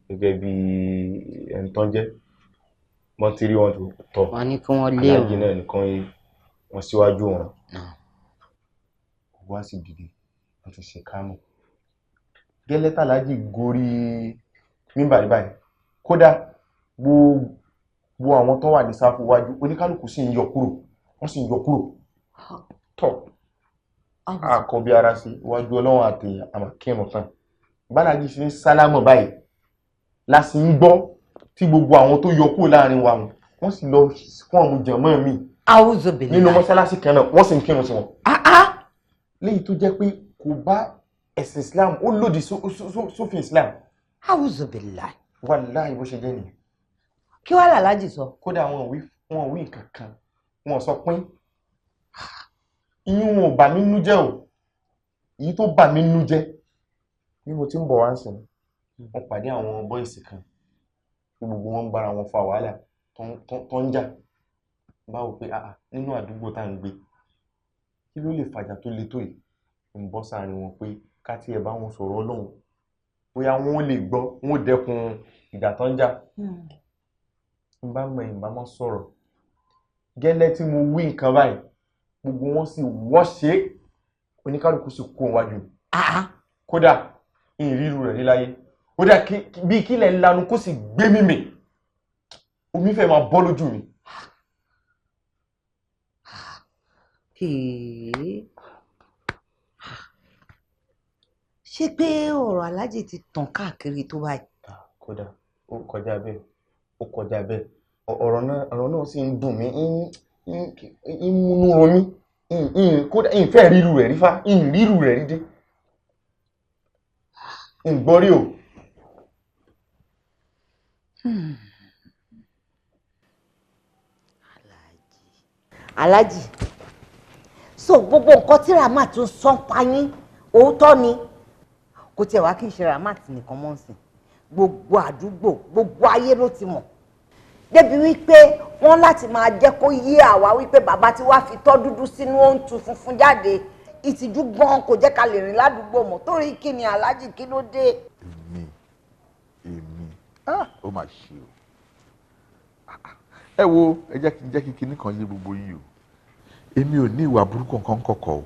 gẹ́gẹ́ bí ẹni tán jẹ́ wọ́n ti rí wọn tó tọ̀ wọ́n ní kí wọ́n lé Aláàjì náà nìkan wọn síwájú wọn wá sì dìde wọ́n tún ṣe kámù gẹ́lẹ́ tàlájì gorí mímbàrí báyìí kódà gbogbo àwọn tó wà ní sáfù wájú oníkálùkù sì ń yọ kúrò wọ́n sì ń yọ kúrò tọ̀ àkọ́ bí ara sí iwájú ọlọ́run àti àmàkírun tán bálájì fi ń sálámọ̀ báyìí láti ń gbọ́ tí gbogbo àwọn tó yọ kúrò láàrin wa wọ́n sì lọ fún àwọn jàmáà mi nínú mọ́sálásí kan náà wọ́n sì ń kírun sí wọn. léyìí tó jẹ́ pé kò bá ẹ̀sìn Islam ó lòdì sófin Islam. A'udhu billahi. Wallahi bó ṣe jẹ́ nìyẹn. kí wàá làlájì sọ. kódà wọn ò wí nǹkan kan wọn sọ pín ìyún wọn ò bà mí nínú jẹ́ o èyí tó bà mí nínú jẹ́ bí mo ti ń bọ̀ wá ń sìn wọ́n pàdé àwọn bọ́ìsì kan tí gbogbo wọn ń bára wọn fa wàhálà tó ń jà báwo pé nínú àdúgbò tá à ń gbé kí ló lè fàjà tó le tó yìí ń bọ́ sáàrin wọn pé ká tí ẹ bá wọn sọ̀rọ̀ Ọlọ́run bóyá wọn lè gbọ́ wọn ò dẹ́kun ìjà tó ń jà ń bá mọ ìbá mọ́ sọ̀rọ̀ gẹ́lẹ́ tí mo wí nǹkan báyìí gbogbo wọn sì wọ́n ṣe oníkálukú sì kó wájú kódà ìrírù rẹ̀ níláyé kódà bí kílẹ̀ ńlanu kó sì gbé mímì omi fẹ́ máa bọ́ lójú mi. ṣé pé ọ̀rọ̀ aláàjì ti tàn káàkiri tó báyìí. kódà ó kọjá bẹ́ẹ̀ ó kọjá bẹ́ẹ̀ ọ̀rọ̀ náà sì ń dùn mí ń múnú ro mí kódà ìfẹ́ ríru rẹ̀ rí fá ìríru rẹ̀ rí dé ìgbọ́rí o. aláàjì so gbogbo nǹkan tí Ramat tún sọ ń pa yín òótọ́ ni kò tiẹ̀ wá kí n ṣe Ramat nìkan mọ́ sí gbogbo àdúgbò gbogbo ayé ló ti mọ̀ débi wípé wọ́n láti máa jẹ́ kó yé àwa wípé bàbá tí wàá fi tọ́ dúdú sínú ó ń tu funfun jáde ìtìjú gan kò jẹ́ ká lè rìn ládùúgbò mọ́ torí kí ni aláàjì kí ló dé. èmi ó mà ṣe o ẹ wo ẹ jẹ́ kí kinní kan yé gbogbo yìí o èmi ò ní ìwà burúkú kankan kọ̀kọ̀ o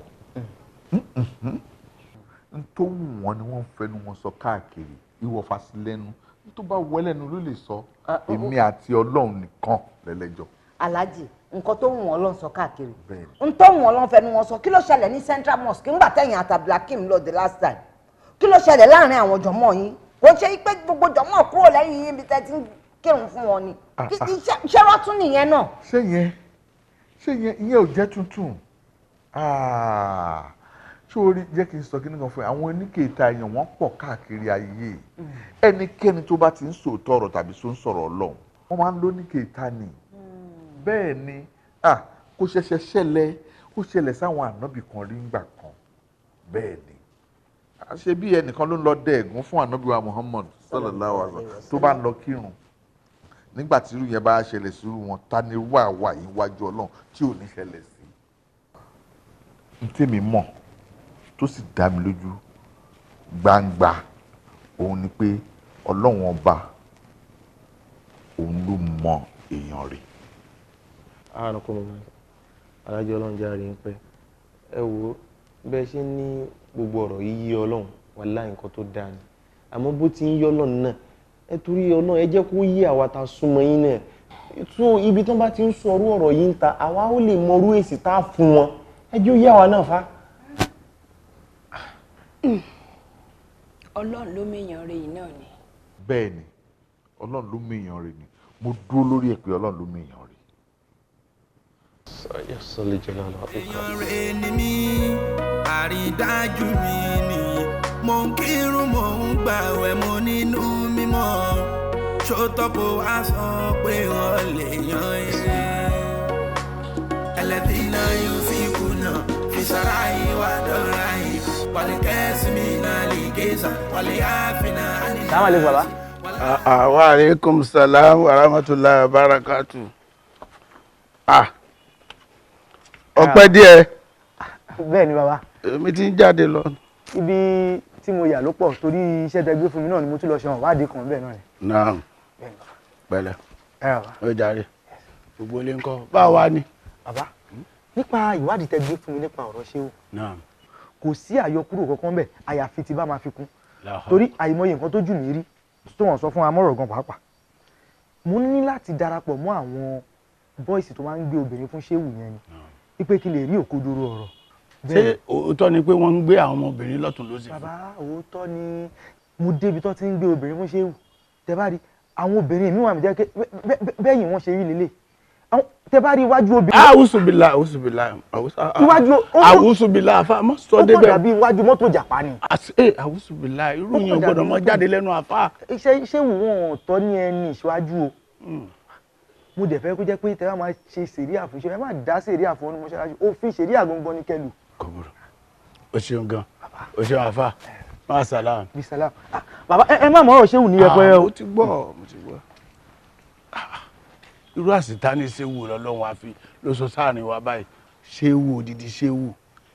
n tó wù wọ́n ni wọ́n ń fẹnu wọn sọ káàkiri ìwọ fasilẹ́nu n tó bá wọlẹ́nu ló lè sọ èmi àti Ọlọ́run nìkan lẹ́lẹ́jọ́. aláàjì nǹkan tó wù wọ́n ló ń sọ káàkiri n tó wù wọ́n ló ń fẹnu wọn sọ kí ló ṣẹlẹ̀ ní Central Mosque ńgbà tẹ̀yìn àtàbílákìm lọ the last time kí ló ṣẹlẹ̀ láàrin àwọn jọmọ́ yín kò ṣe pé gbogbo jọmọ́ kúrò lẹ́yìn yín bí tẹ́ ti ń kírun fún wọn ni ṣé wọ́n tún nìyẹn náà. ṣé yẹn ìyẹn ò jẹ́ tuntun sórí jẹ́ kí n sọ kíní kan fún ẹ àwọn oníkèéta èèyàn wọ́n pọ̀ káàkiri ayé ẹnikẹ́ni tó bá ti ń sòótọ́ ọ̀rọ̀ tàbí tó ń sọ̀rọ̀ Ọlọ́run wọ́n máa ń lóníkèéta ni bẹ́ẹ̀ ni kò ṣẹ̀ṣẹ̀ ṣẹlẹ̀ ó ṣẹlẹ̀ sáwọn ànábì kan rí ńgbà kan bẹ́ẹ̀ ni ṣe bí ẹnìkan ló ń lọ dẹ ẹ̀gún fún ànábì wa Muhammad sallallahu alaihi wasallam tó bá ń lọ kírun nígbà tí irú yẹn bá ṣẹlẹ̀ sí irú wọn ta ni wà yín wájú Ọlọ́run tí ò ní ṣẹlẹ̀ sí n tèmi mọ̀ tó sì dá mi lójú gbangba òun ni pé Ọlọ́run ọba òun ló mọ èèyàn rẹ̀. àrùn kò mọ̀ mọ́ alájọ Ọlọ́run jẹ́ àárín pẹ́ ẹ wo bẹ́ẹ̀ ṣe ní gbogbo ọ̀rọ̀ yìí yé Ọlọ́run wàláhì nǹkan tó dáa ni àmọ́ bó ti ń yé Ọlọ́run náà ẹ torí Ọlọ́run ẹ jẹ́ kó yé àwa ta súnmọ́ yín náà tó ibi tó bá ti ń sọ ọ̀rọ̀ yìí ń ta àwa ó lè mọ orú èsì tá a fún wọn ẹ jẹ́ ó yé àwa náà fa. Ọlọ́run ló méèyàn rẹ̀ yìí náà ni. bẹ́ẹ̀ ni Ọlọ́run ló méèyàn rẹ̀ ni mo dúró lórí ẹ̀ pé Ọlọ́run ló méèyàn rẹ̀. èèyàn rẹ̀ ni mí àrídájú mi ni mo ń kírun mo ń gbààwẹ̀ mo nínú mímọ́ ṣótọ́pọ̀ wá sọ pé wọ́n lè yan eré ẹlẹ́dínà yóò fi kùnà fi sára ìwà dọ́ra yìí wàlẹ̀ kẹ́sì mi náà lè gẹ́sà wàlẹ̀ àfínà àníyàn. Assalamu alaikum baba. Wa alaikum salam wa rahmatullahi wa barakatuh. Ọpẹ́ díẹ̀. Bẹ́ẹ̀ ni baba. Èmi ti ń jáde lọ. Ibi tí mo yà ló pọ̀ torí iṣẹ́ tẹ́ gbé fún mi náà ni mo tún lọ ṣe hàn wádìí kan bẹ́ẹ̀ náà ni. Naam. Pẹ̀lẹ́. Ó jàre. Gbogbo ilé ńkọ́. Báwo wá ni? Bàbá nípa ìwádìí tẹ́ gbé fún mi nípa ọ̀rọ̀ ṣéwù. Naam. Kò sí àyọkúrò kankan bẹ́ẹ̀ àyàfi tí bá máa fi kún. Torí àìmọye nǹkan tó jù mí rí tó wọ́n sọ fún amọ́rọ̀ gan pàápàá. Mo ní láti darapọ̀ mọ́ àwọn bọ́ìsì tó máa ń gbé obìnrin fún ṣéwù yẹn ni. Wípé kí lè rí òkodoro ọ̀rọ̀. Ṣé òótọ́ ni pé wọ́n ń gbé àwọn ọmọbìnrin lọ́tún lósì fún? Bàbá òótọ́ ni mo débi tó ti ń gbé obìnrin fún ṣéwù. Tẹ́ bá rí àwọn obìnrin mi wà mí jẹ́ pé bẹ́yìn wọ́n ṣe rí lélẹ̀. Tẹ́ bá rí iwájú obìnrin. Àwùsùbìlà àwùsùbìlà àfa má sọ débẹ̀. Ó kọ̀ dàbí iwájú mọ́tò jàpá ni. Àwùsùbìlà irú yẹn ò gbọ́dọ̀ mọ́ jáde lẹ́nu àfa. Ṣéwù wọn ò tọ́ ní ẹni ìṣíwájú o. Mo dẹ̀ fẹ́ kó jẹ́ pé tẹ́ bá máa ṣe ṣèríà fún ṣe ẹ má dá ṣèríà fún ọ́nù mọ́ṣáláṣí òfin ṣèríà gangan ní kẹlù. O ṣeun gan o ṣeun àfa máa sàlám. bí sàlám bàbá ẹ má mọ̀ ọ́ ṣéwù ní ẹ̀pẹ́ o. mo ti gbọ́ irú àsìta ní ṣéwù lọ́lọ́run àfi ló sọ sáàrin wa báyìí ṣéwù odidi ṣéwù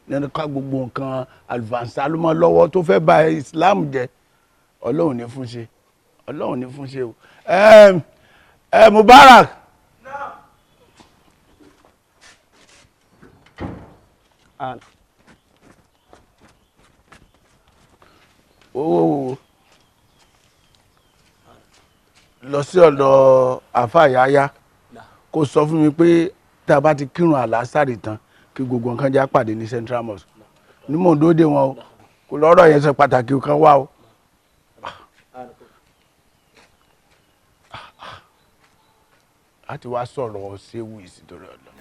nínú ká gbogbo nǹkan advance alúmọ lọ́wọ́ tó fẹ́ bà Islam jẹ́ Ọlọ́run ní fún ṣe Ọlọ́run ní fún ṣe o. Mubarak. lọ sí ọ̀dọ̀ àfàyàyà kó sọ fún mi pé tá a bá ti kírun àlásàrì tán kí gbogbo nǹkan já pàdé ní Central Mosque ní mò ń dóde wọn o kò lọ́rọ̀ yẹn ṣe pàtàkì kan wá o. a ti wá sọ̀rọ̀ ṣéwù ìsìtòrò ọ̀dọ́.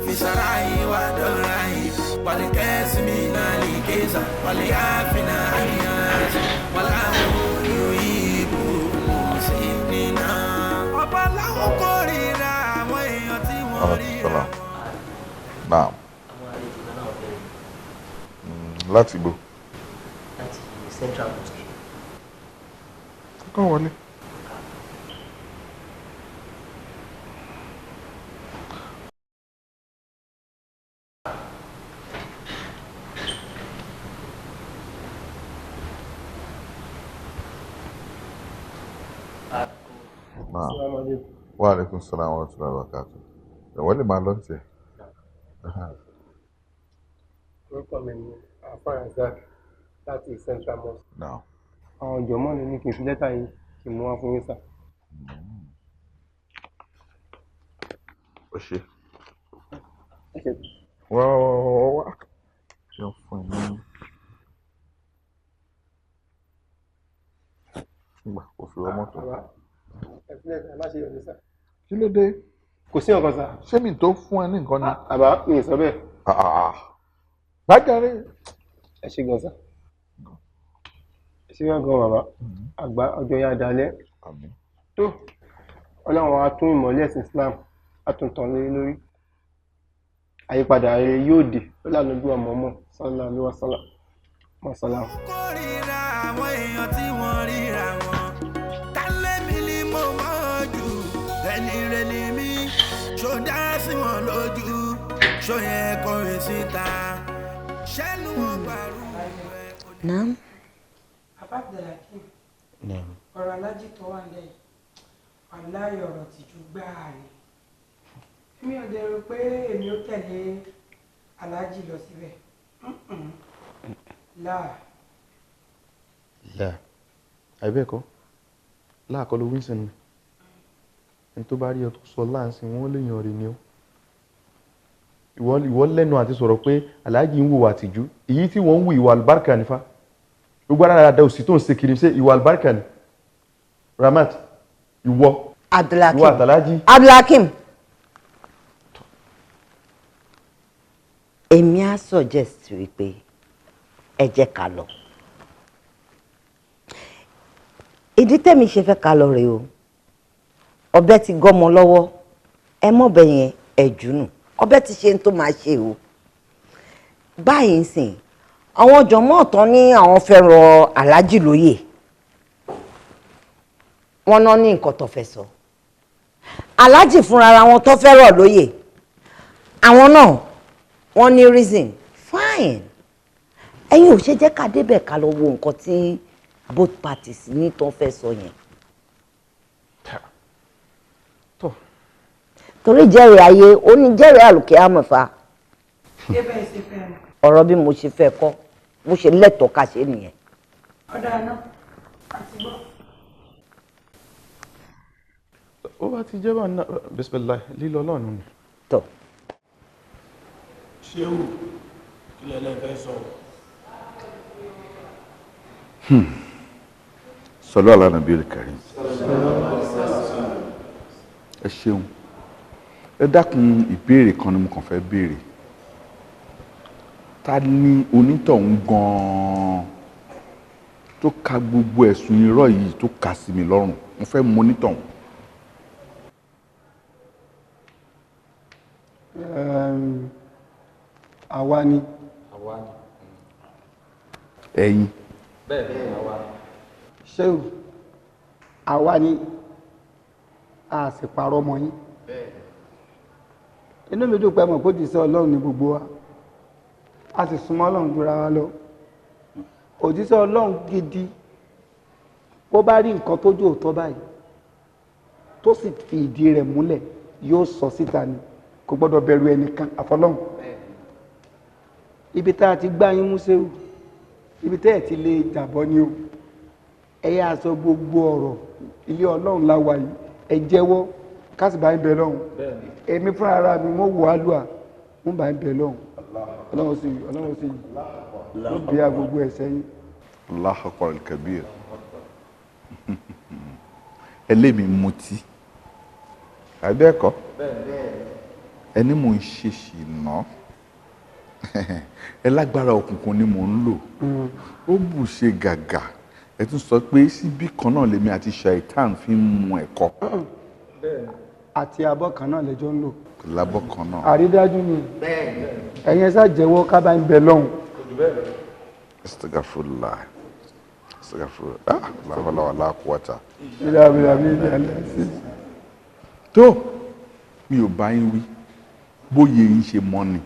في سراي ودراي والكاسم نالكيسا واليافنا عياس والأمر يهيب المسنين وبلغ قريرا ويأتي وريرا. Naam. Láti gbó. Láti Central Mosque. Kọ́ wọlé. Wa alaikum salam wa rahmatullahi wa barakatuh. Wọ́n lè máa lọ sí ẹ̀. Orúkọ mi ni Afan Razak láti Central Mosque. Now. Àwọn jọ̀mọ́ ni ní kí n fi lẹ́tà yìí kí n mú wá fún yín sà. Ó ṣe. Wá. Ṣé o fún ẹ ní. Nígbà kò fi wọ́n mọ́tò. Ẹ fi lẹ́tà má ṣe yọ̀ ní sà. Kí ló dé? Kò sí ọ̀kan sà. Ṣé mi tó fún ẹ ní nǹkan ni? Àbá mi ì sọ bẹ́ẹ̀. Bájàre. Ẹ ṣe gan sà. Ẹ ṣe gan bàbá. Àgbà ọjọ́ yá dalẹ̀. Tó Ọlọ́run á tún ìmọ̀lẹ̀ ẹ̀sìn Islam á tún tàn lé lórí. Àyípadà rere yóò dé lọ́lànà bí ọmọ ọmọ sallallahu alaihi wasallam. Mọ̀sálà. Kórìíra àwọn èèyàn tí wọ́n ríra wọn. Tálẹ́mì ni mo mọ̀ jù. Ẹni rẹ̀ ni mí. Ṣó dá sí wọn lójú. Ṣó yẹ kó rè síta. Ṣẹ́nu wọn gbàrú rẹ̀. Naam. Abdulhakeem. Naam. Ọ̀rọ̀ alájí tó wà lẹ́yìn. Wàláhì ọ̀rọ̀ tìjú gbáà ni. Mi ò dẹ̀ rò pé èmi ó tẹ̀lé alájí lọ síbẹ̀. Láà. Láà. Àìbẹ́ẹ̀kọ́. Láà kọ́ ló Winston ni. Ẹni tó bá rí ọ tó sọ láàánsìn wọn lè yan rí ni ó. Ìwọ lẹ́nu àti sọ̀rọ̀ pé aláàjì ń wùwà tìjú. Èyí tí wọ́n ń wù ìwà àlùbáríkà nífà. Gbogbo ara dáadáa òsì tó ń ṣe kiri ṣe ìwà àlùbáríkà ni. Ramat, ìwọ. Abdulhakeem. Ìwọ àtàlájì. Abdulhakeem. Èmi á suggest wípé ẹ jẹ́ ká lọ. Ìdí tẹ́mi ṣe fẹ́ ká lọ rèé o. Ọbẹ̀ ti gọ́mọ lọ́wọ́. Ẹ mọ̀bẹ yẹn ẹ̀jú nù. Ọbẹ̀ ti ṣe ń tó máa ṣe o. Báyìí ń sìn, àwọn jọmọ́ ọ̀tán ní àwọn fẹ́ rọ aláàjì lóyè. Wọ́n náà ní nǹkan tó fẹ́ sọ. Aláàjì fúnra ara wọn tó fẹ́ rọ̀ lóyè. Àwọn náà wọ́n ní reason. Fine. Ẹ̀yin ò ṣe jẹ́ ká débẹ̀ ká lọ wo nǹkan tí both parties ní tó fẹ́ sọ yẹn. Torí jẹ́rìí ayé ó ní jẹ́rìí àlùkè àmọ̀fà. Ọ̀rọ̀ bí mo ṣe fẹ́ kọ́ mo ṣe lẹ́tọ̀ọ́ ká ṣe nìyẹn. Ọ̀dà náà àti gbọ́. Ó bá ti jẹ́ bá ná bismillah lílọ lọ́nà ni. Tọ́. Ṣéwù kí lẹ́lẹ́ fẹ́ sọ. Sallu ala nabiyil karim. Ẹ ṣeun. Ẹ dákun ìbéèrè kan ni mo kàn fẹ́ béèrè. Ta ni onítọ̀hún gan-an tó ka gbogbo ẹ̀sùn irọ́ yìí tó kà sí mi lọ́rùn? Mo fẹ́ mọ onítọ̀hún. Àwa ni. Ẹ̀yin. Bẹ́ẹ̀ àwa. Ṣéwù, àwa ni a sì parọ́ mọ́ yín. Inú mi dùn pé mọ̀ kó ti sọ Ọlọ́run ní gbogbo wa. A sì súnmọ́ Ọlọ́run jura wa lọ. Òjíṣẹ́ Ọlọ́run gidi bó bá rí nǹkan tó jẹ́ òótọ́ báyìí tó sì fi ìdí rẹ̀ múlẹ̀ yóò sọ síta ni, kò gbọ́dọ̀ bẹ̀rù ẹnìkan àfọlọ́run. Ibi tá a ti gbá yín mú Ṣéwù, ibi tẹ́ ẹ̀ ti lè jàbọ́ ni o. ẹ yá sọ gbogbo ọ̀rọ̀ ilé ọlọ́run la wà yìí ẹ jẹ́wọ́ kásìbá ń bẹ lọ́hùn èmi fúnra ara mi mo wò á lù à mo bá ń bẹ lọ́hùn ọlọ́run sì ló bí a gbogbo ẹ̀ sẹ́yìn. Allahu Akbar al-kabir. Ẹlẹ́mi mutí àbẹ́ẹ̀kọ́ ẹni mò ń ṣe ṣìnà ẹ lágbára òkùnkùn ni mò ń lò ó bù ṣe gàgà ẹ tún sọ pé síbí kan náà lèmi àti ṣàìtàn fi ń mu ẹ̀kọ́. àti abọ́ kan náà lẹ́jọ́ ń lò. lábọ́ kan náà. àrídájú ni ẹ̀yin ẹ̀sà jẹ́wọ́ kábàá ń bẹ lọ́hùn. Astaghfirullah. Astaghfirullah. La hawla wala quwwata. Tó mi ò bá yín wí bóyá yín ṣe mọ́ ni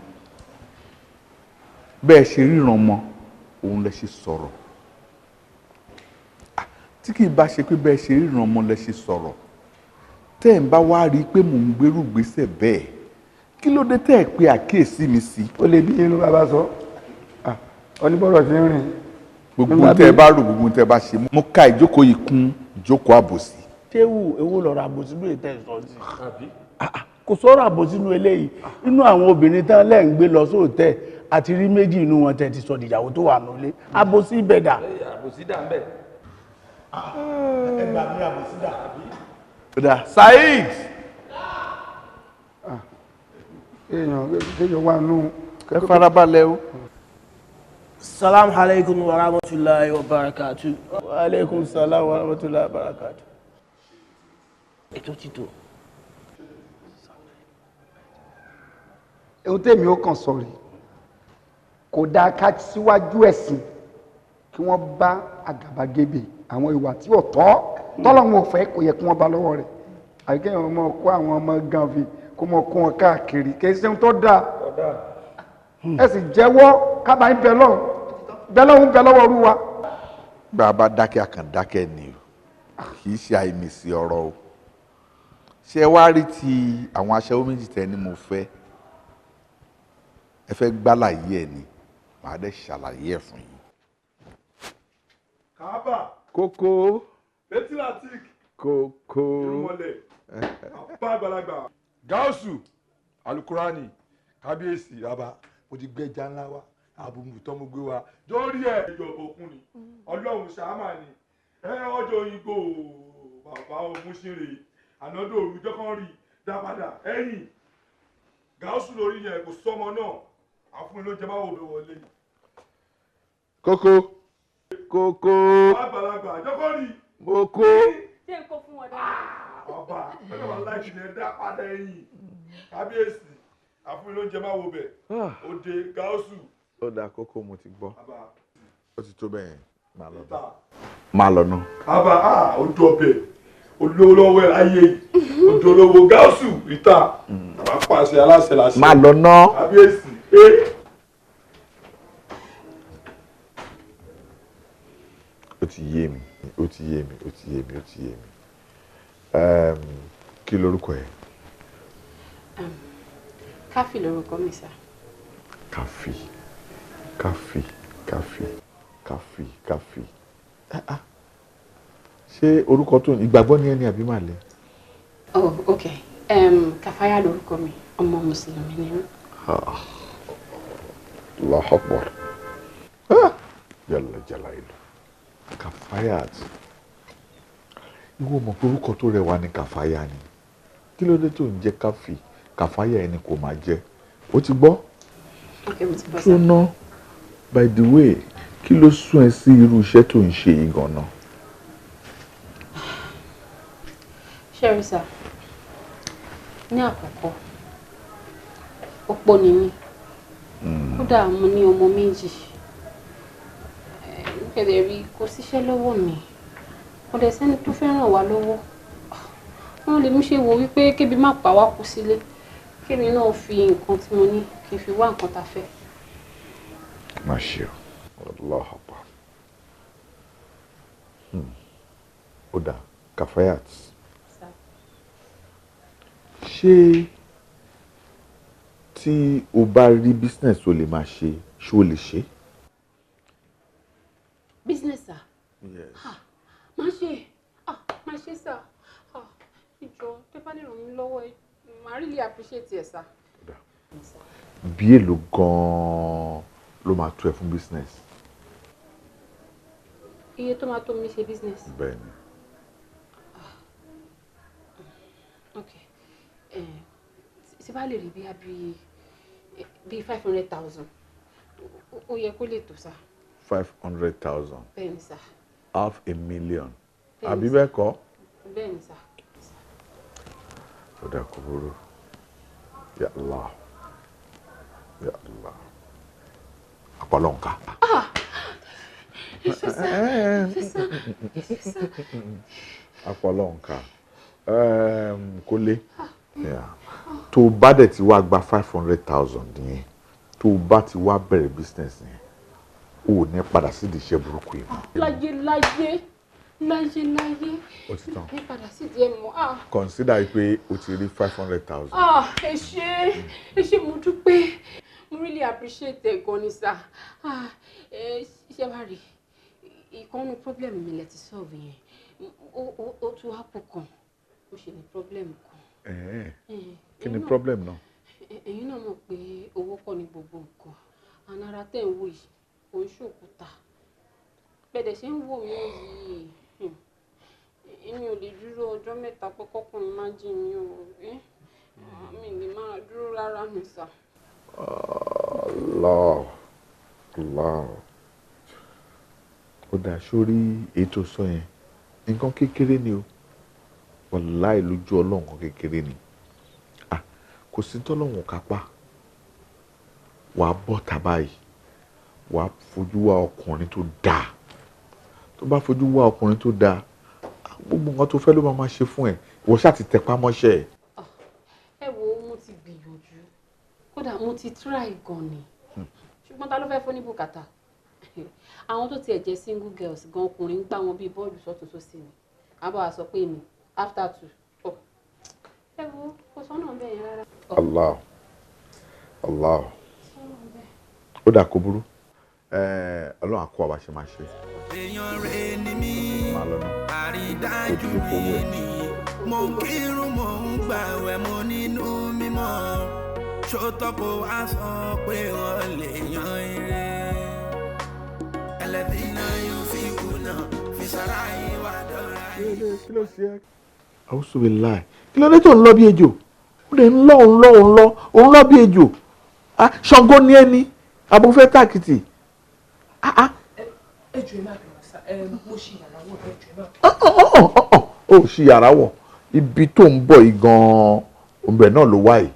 bẹ́ẹ̀ ṣe ríran mọ́ òun lẹ ṣe sọ̀rọ̀ tí kì í bá ṣe pé bẹ́ẹ̀ ṣe ríran mọ́ lẹ ṣe sọ̀rọ̀ tẹ́ ẹ̀ ń bá wá rí i pé mò ń gbérù gbèsè bẹ́ẹ̀ kí ló dé tẹ́ ẹ̀ pé àkíyèsí mi sí. ó lè bí inú bàbá sọ oníbọ̀rọ̀ ti ń rìn. gbogbo tẹ́ ẹ bá rò gbogbo tẹ́ ẹ bá ṣe mo ka ìjókòó yìí kún ìjókòó àbòsí. ṣéwù ewu lọ́rọ̀ àbòsí ló tẹ̀ sọ sí. kò sọ̀rọ̀ àbòsí nínú eléyìí inú àwọn obìnrin tán lẹ́ ń gbé lọ sóòtẹ́ àti rí méjì inú wọn tẹ̀ ti sọ dìyàwó tó wà nílé àbòsí ibẹ̀ dà. àbòsí dà ń bẹ̀. ẹgbà mi àbòsí dà. Saheed. èèyàn wà nù. ẹ farabalẹ̀ o. Salaam alaikum wa rahmatullahi wa barakatuh. Wa alaikum salam wa rahmatullahi wa barakatuh. Ètò ti tó. Ohun tèmi ó kàn sọ̀rí kò dáa ká síwájú ẹ̀sìn kí wọ́n bá àgàbàgebè àwọn ìwà tí ò tọ́ tọ́lọ́run ò fẹ́ kò yẹ kí wọ́n bá lọ́wọ́ rẹ̀ àyíké àwọn ọmọ kó àwọn ọmọ ganfi kó mọ kó wọn káàkiri kì í ṣe ohun tó dáa ẹ sì jẹ́wọ́ kábàá ń bẹ lọ́hùn bẹ lọ́wọ́ orú wa. bá a bá dákẹ́ àkàndákẹ́ ni o kì í ṣe àìmìsí ọ̀rọ̀ o ṣé wá rí ti àwọn aṣẹ́wó méjì tẹ́ ni mo fẹ́ ẹ fẹ́ gbálàyé ẹ̀ ni màá dẹ̀ ṣàlàyé ẹ̀ fún yín. Kaaba. Kókó. Betilatik. Kókó. Irúmọlẹ̀. Àbá àgbàlagbà. Gáúsù. Alukurani. Kábíyèsí bàbá. Mo ti gbẹ́jà ńlá wa. Àbùmù tó mo gbé wa. Jórí ẹ̀. Ìjọba òkun ni. Ọlọ́run ṣàmà ni. Ọjọ́ òyìnbó bàbá Ògúnṣìnrè. Ànádò òrùjọ́ kan rí. Dápadà ẹ̀yìn. Gáúsù lórí yẹn kò sọmọ náà. Àfún ló jẹ máa wò bẹ wọlé. Kókó. Kókó. Àgbàlagbà àjọkọ́ rí. Mo kó. Ṣé n kó fún wọn dáadáa? Ọba ẹgbẹ́ wa láì ṣe dá padà ẹ̀yìn. Kábíyèsí àfún ló jẹ máa wò bẹ. Òde Gáúsù. Ó dáa Kókó mo ti gbọ́. Ó ti tó bẹ́ẹ̀ máa lọ bá. Máa lọ ná. Àbá ojú ọbẹ̀ olówó lọ́wọ́ ẹ̀ láyé ojú olówó Gáúsù ìta. Àbá pàṣẹ aláṣẹ làṣẹ. Máa lọ ná. Kábíyèsí. Ó ti yé mi, ó ti yé mi, ó ti yé mi, ó ti yé mi. Kí lorúkọ ẹ? Káfí lorúkọ mi sá. Káfí, Káfí, Káfí, Káfí, Káfí. Ṣé orúkọ tó ìgbàgbọ́ ni ẹni àbí màlẹ́? Oh, ok. Kàfáyà lorúkọ mi, ọmọ Mùsùlùmí ni mí. Allahu Akbar. Jalla Jalailu. Kafayat. Ìwọ mọ̀ pé orúkọ tó rẹwà ni Kàfáyà ni. Kí ló dé tó ń jẹ́ Káfí? Kàfáyà ẹni kò máa jẹ́. Ó ti gbọ́? Okay, mo ti gbọ́ sá. So ná, by the way, kí ló sún ẹ sí irú iṣẹ́ tó ń ṣe yìí gan-an? Ṣẹ́rí sá, ní àkọ́kọ́, opó ni mí. Kódà mo ní ọmọ méjì. Kẹ̀dẹ̀ rí kò síṣẹ́ lọ́wọ́ mi. Kò dẹ̀ sẹ́ni tó fẹ́ ràn wá lọ́wọ́. Wọ́n lè mú ṣe wò wípé kébi má pa wá kú sílé. Kémi náà fi nǹkan tí mo ní kí n fi wá nǹkan tá fẹ́. Má ṣe o, Allahu Akbar. Ó dáa, Kafayat. Ṣé tí o bá rí business o lè máa ṣe, ṣé o lè ṣe? Business sir? Yes. Má ṣe sà. Ìjọ tẹ́ bá lè ràn mí lọ́wọ́ ẹ, màá really appreciate ẹ sà. Bí èlò gan-an ló máa tó ẹ fún business? Iye tó máa tó mi ṣe business. Bẹ́ẹ̀ni. Okay. Tí bá lè rí bí 500,000, ó yẹ kó lè tó sà. 500,000. Bẹ́ẹ̀ni sà. $500,000. Àbí bẹ́ẹ̀ kọ́? Bẹ́ẹ̀ni sà. Ó dà kó burú. Ya Allah. Ya Allah. Àpọ̀lọ́nkà. Àpọ̀lọ́nkà. Kólé. Tó bá dẹ̀ ti wá gba 500,000 yẹn, tó bá ti wá bẹ̀rẹ̀ business yẹn, ó ní padà sí di iṣẹ́ burúkú yìí. Láyé. Ó ti tán. Ní padà sí díẹ̀ mọ́. Consider pé o ti rí 500,000. Ẹ ṣé mo dúpẹ́. Mo really appreciate ẹ gan ni sà. Ṣé wàá rí ìkànnì problem mi lẹ ti solve yẹn. Ó tún wá pọ̀ kan. Ó ṣe ní problem kan. Kí ni problem náà? Ẹ̀yin náà mọ̀ pé owó kọ́ ni gbogbo nǹkan. Ànàrà tẹ̀ ń wò yìí, kò ń ṣòkúta. Bẹ́ẹ̀ ṣe ń wò mí yìí. Èmi ò lè dúró ọjọ́ mẹ́ta pé kọ́kùnrin má jí mi o. Mi lè máa dúró rárá mi sà. Allah. Ó dà sórí ètò sọ yẹn. Nǹkan kékeré ni o. Wàláì lójú Ọlọ́run kan kékeré ni. Kò sí tọ́lọ́run kápá. Wàá bọ́ tàbá yìí. Wàá fojú wá ọkùnrin tó dáa. Tó bá fojú wá ọkùnrin tó dáa, gbogbo nǹkan tó fẹ́ ló máa ṣe fún ẹ. Ìwọ ṣáà ti tẹpá mọ́ṣẹ́ ẹ. Ẹ wo, mo ti gbìyànjú. Kódà mo ti try gan ni. Ṣùgbọ́n ta ló fẹ́ fún ní bùkátà? Àwọn tó tiẹ̀ jẹ́ single girls gan, ọkùnrin ń gbá wọn bíi bọ́ọ̀lù sọ́tún sósì ni. Àbá wa sọ pé mi after 2. Ẹ wo, kò sọ́nà bẹ́ẹ̀ yẹn rárá. Allah. Ó dà kó burú. Ọlọ́run á kọ́ àwa ṣe máa ṣe. Èèyàn rẹ̀ ni mí, àrídájú mi ni. Mo ń kírun, mo ń gbàwẹ̀, mo nínú mímọ́. Ṣótọ́ kó wá sọ pé wọ́n lè yan ire. Ẹlẹ́bìnà yóò fi kùnà, fi sára ìwà dọ́ra yìí. Kí ló ṣe é? Àwùsù mi láì. Kí ló dé tó ń lọ bí ejò? Ó lè ń lọ bí ejò. Ṣàngó ni ẹni. Abúfẹ́ tàkìtì. Ẹjọ́ ìmọ̀ àbẹ̀wò sá, mo ṣì yàrá wọ̀ ẹjọ́ ìmọ̀. Ó ṣì yàrá wọ̀. Ibi tó ń bọ̀ yìí gan-an, òǹbẹ̀ náà ló wá yìí.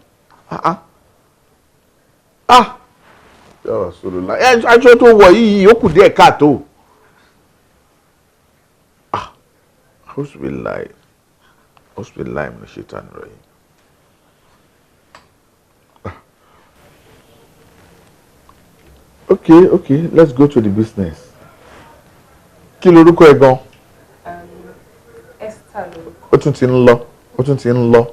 Aṣọ tó wọ̀ yìí ó kù díẹ̀ káàtó. Auzubillahi minash shaitani rajim. Okay, let's go to the business. Kí lorúkọ ẹ gan? Esther lorúkọ. Ó tún ti ń lọ.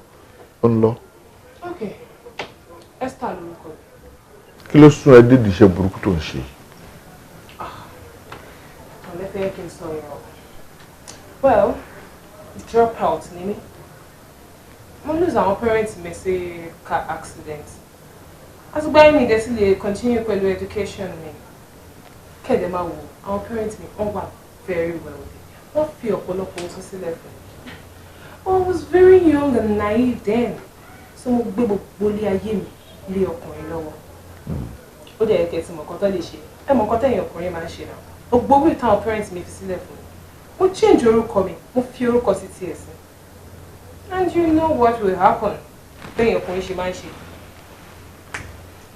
Okay, Esther lorúkọ. Kí ló sún ẹ dédìí iṣẹ́ burúkú tó ń ṣe? Ọ̀lẹ́ fẹ́ kí n sọ yẹn o. Well, drop out ni mí. Mo lose àwọn parents mi sí car accident. Àtìgbà yẹn mi dẹ̀ sì lè continue pẹ̀lú education mi. Kẹ̀dẹ̀ máa wò àwọn parents mi wọ́n wà very wealthy. Wọ́n fi ọ̀pọ̀lọpọ̀ owó sílẹ̀ fún mi. I was very young and naive then. So mo gbé gbogbo ilé ayé mi lé ọkùnrin lọ́wọ́. Ó dẹ̀ yẹ kẹ́ ti mọ̀ nǹkan tó lè ṣe. Ẹ mọ̀ nǹkan tẹ̀yìn ọkùnrin máa ń ṣe náà. Gbogbo owó ìtàn parents mi fi sílẹ̀ fún mi. Mo change orúkọ mi, mo fi orúkọ sí tiẹ̀ sí. And you know what will happen? Tẹ̀yìn ọkùnrin ṣe máa ń ṣe.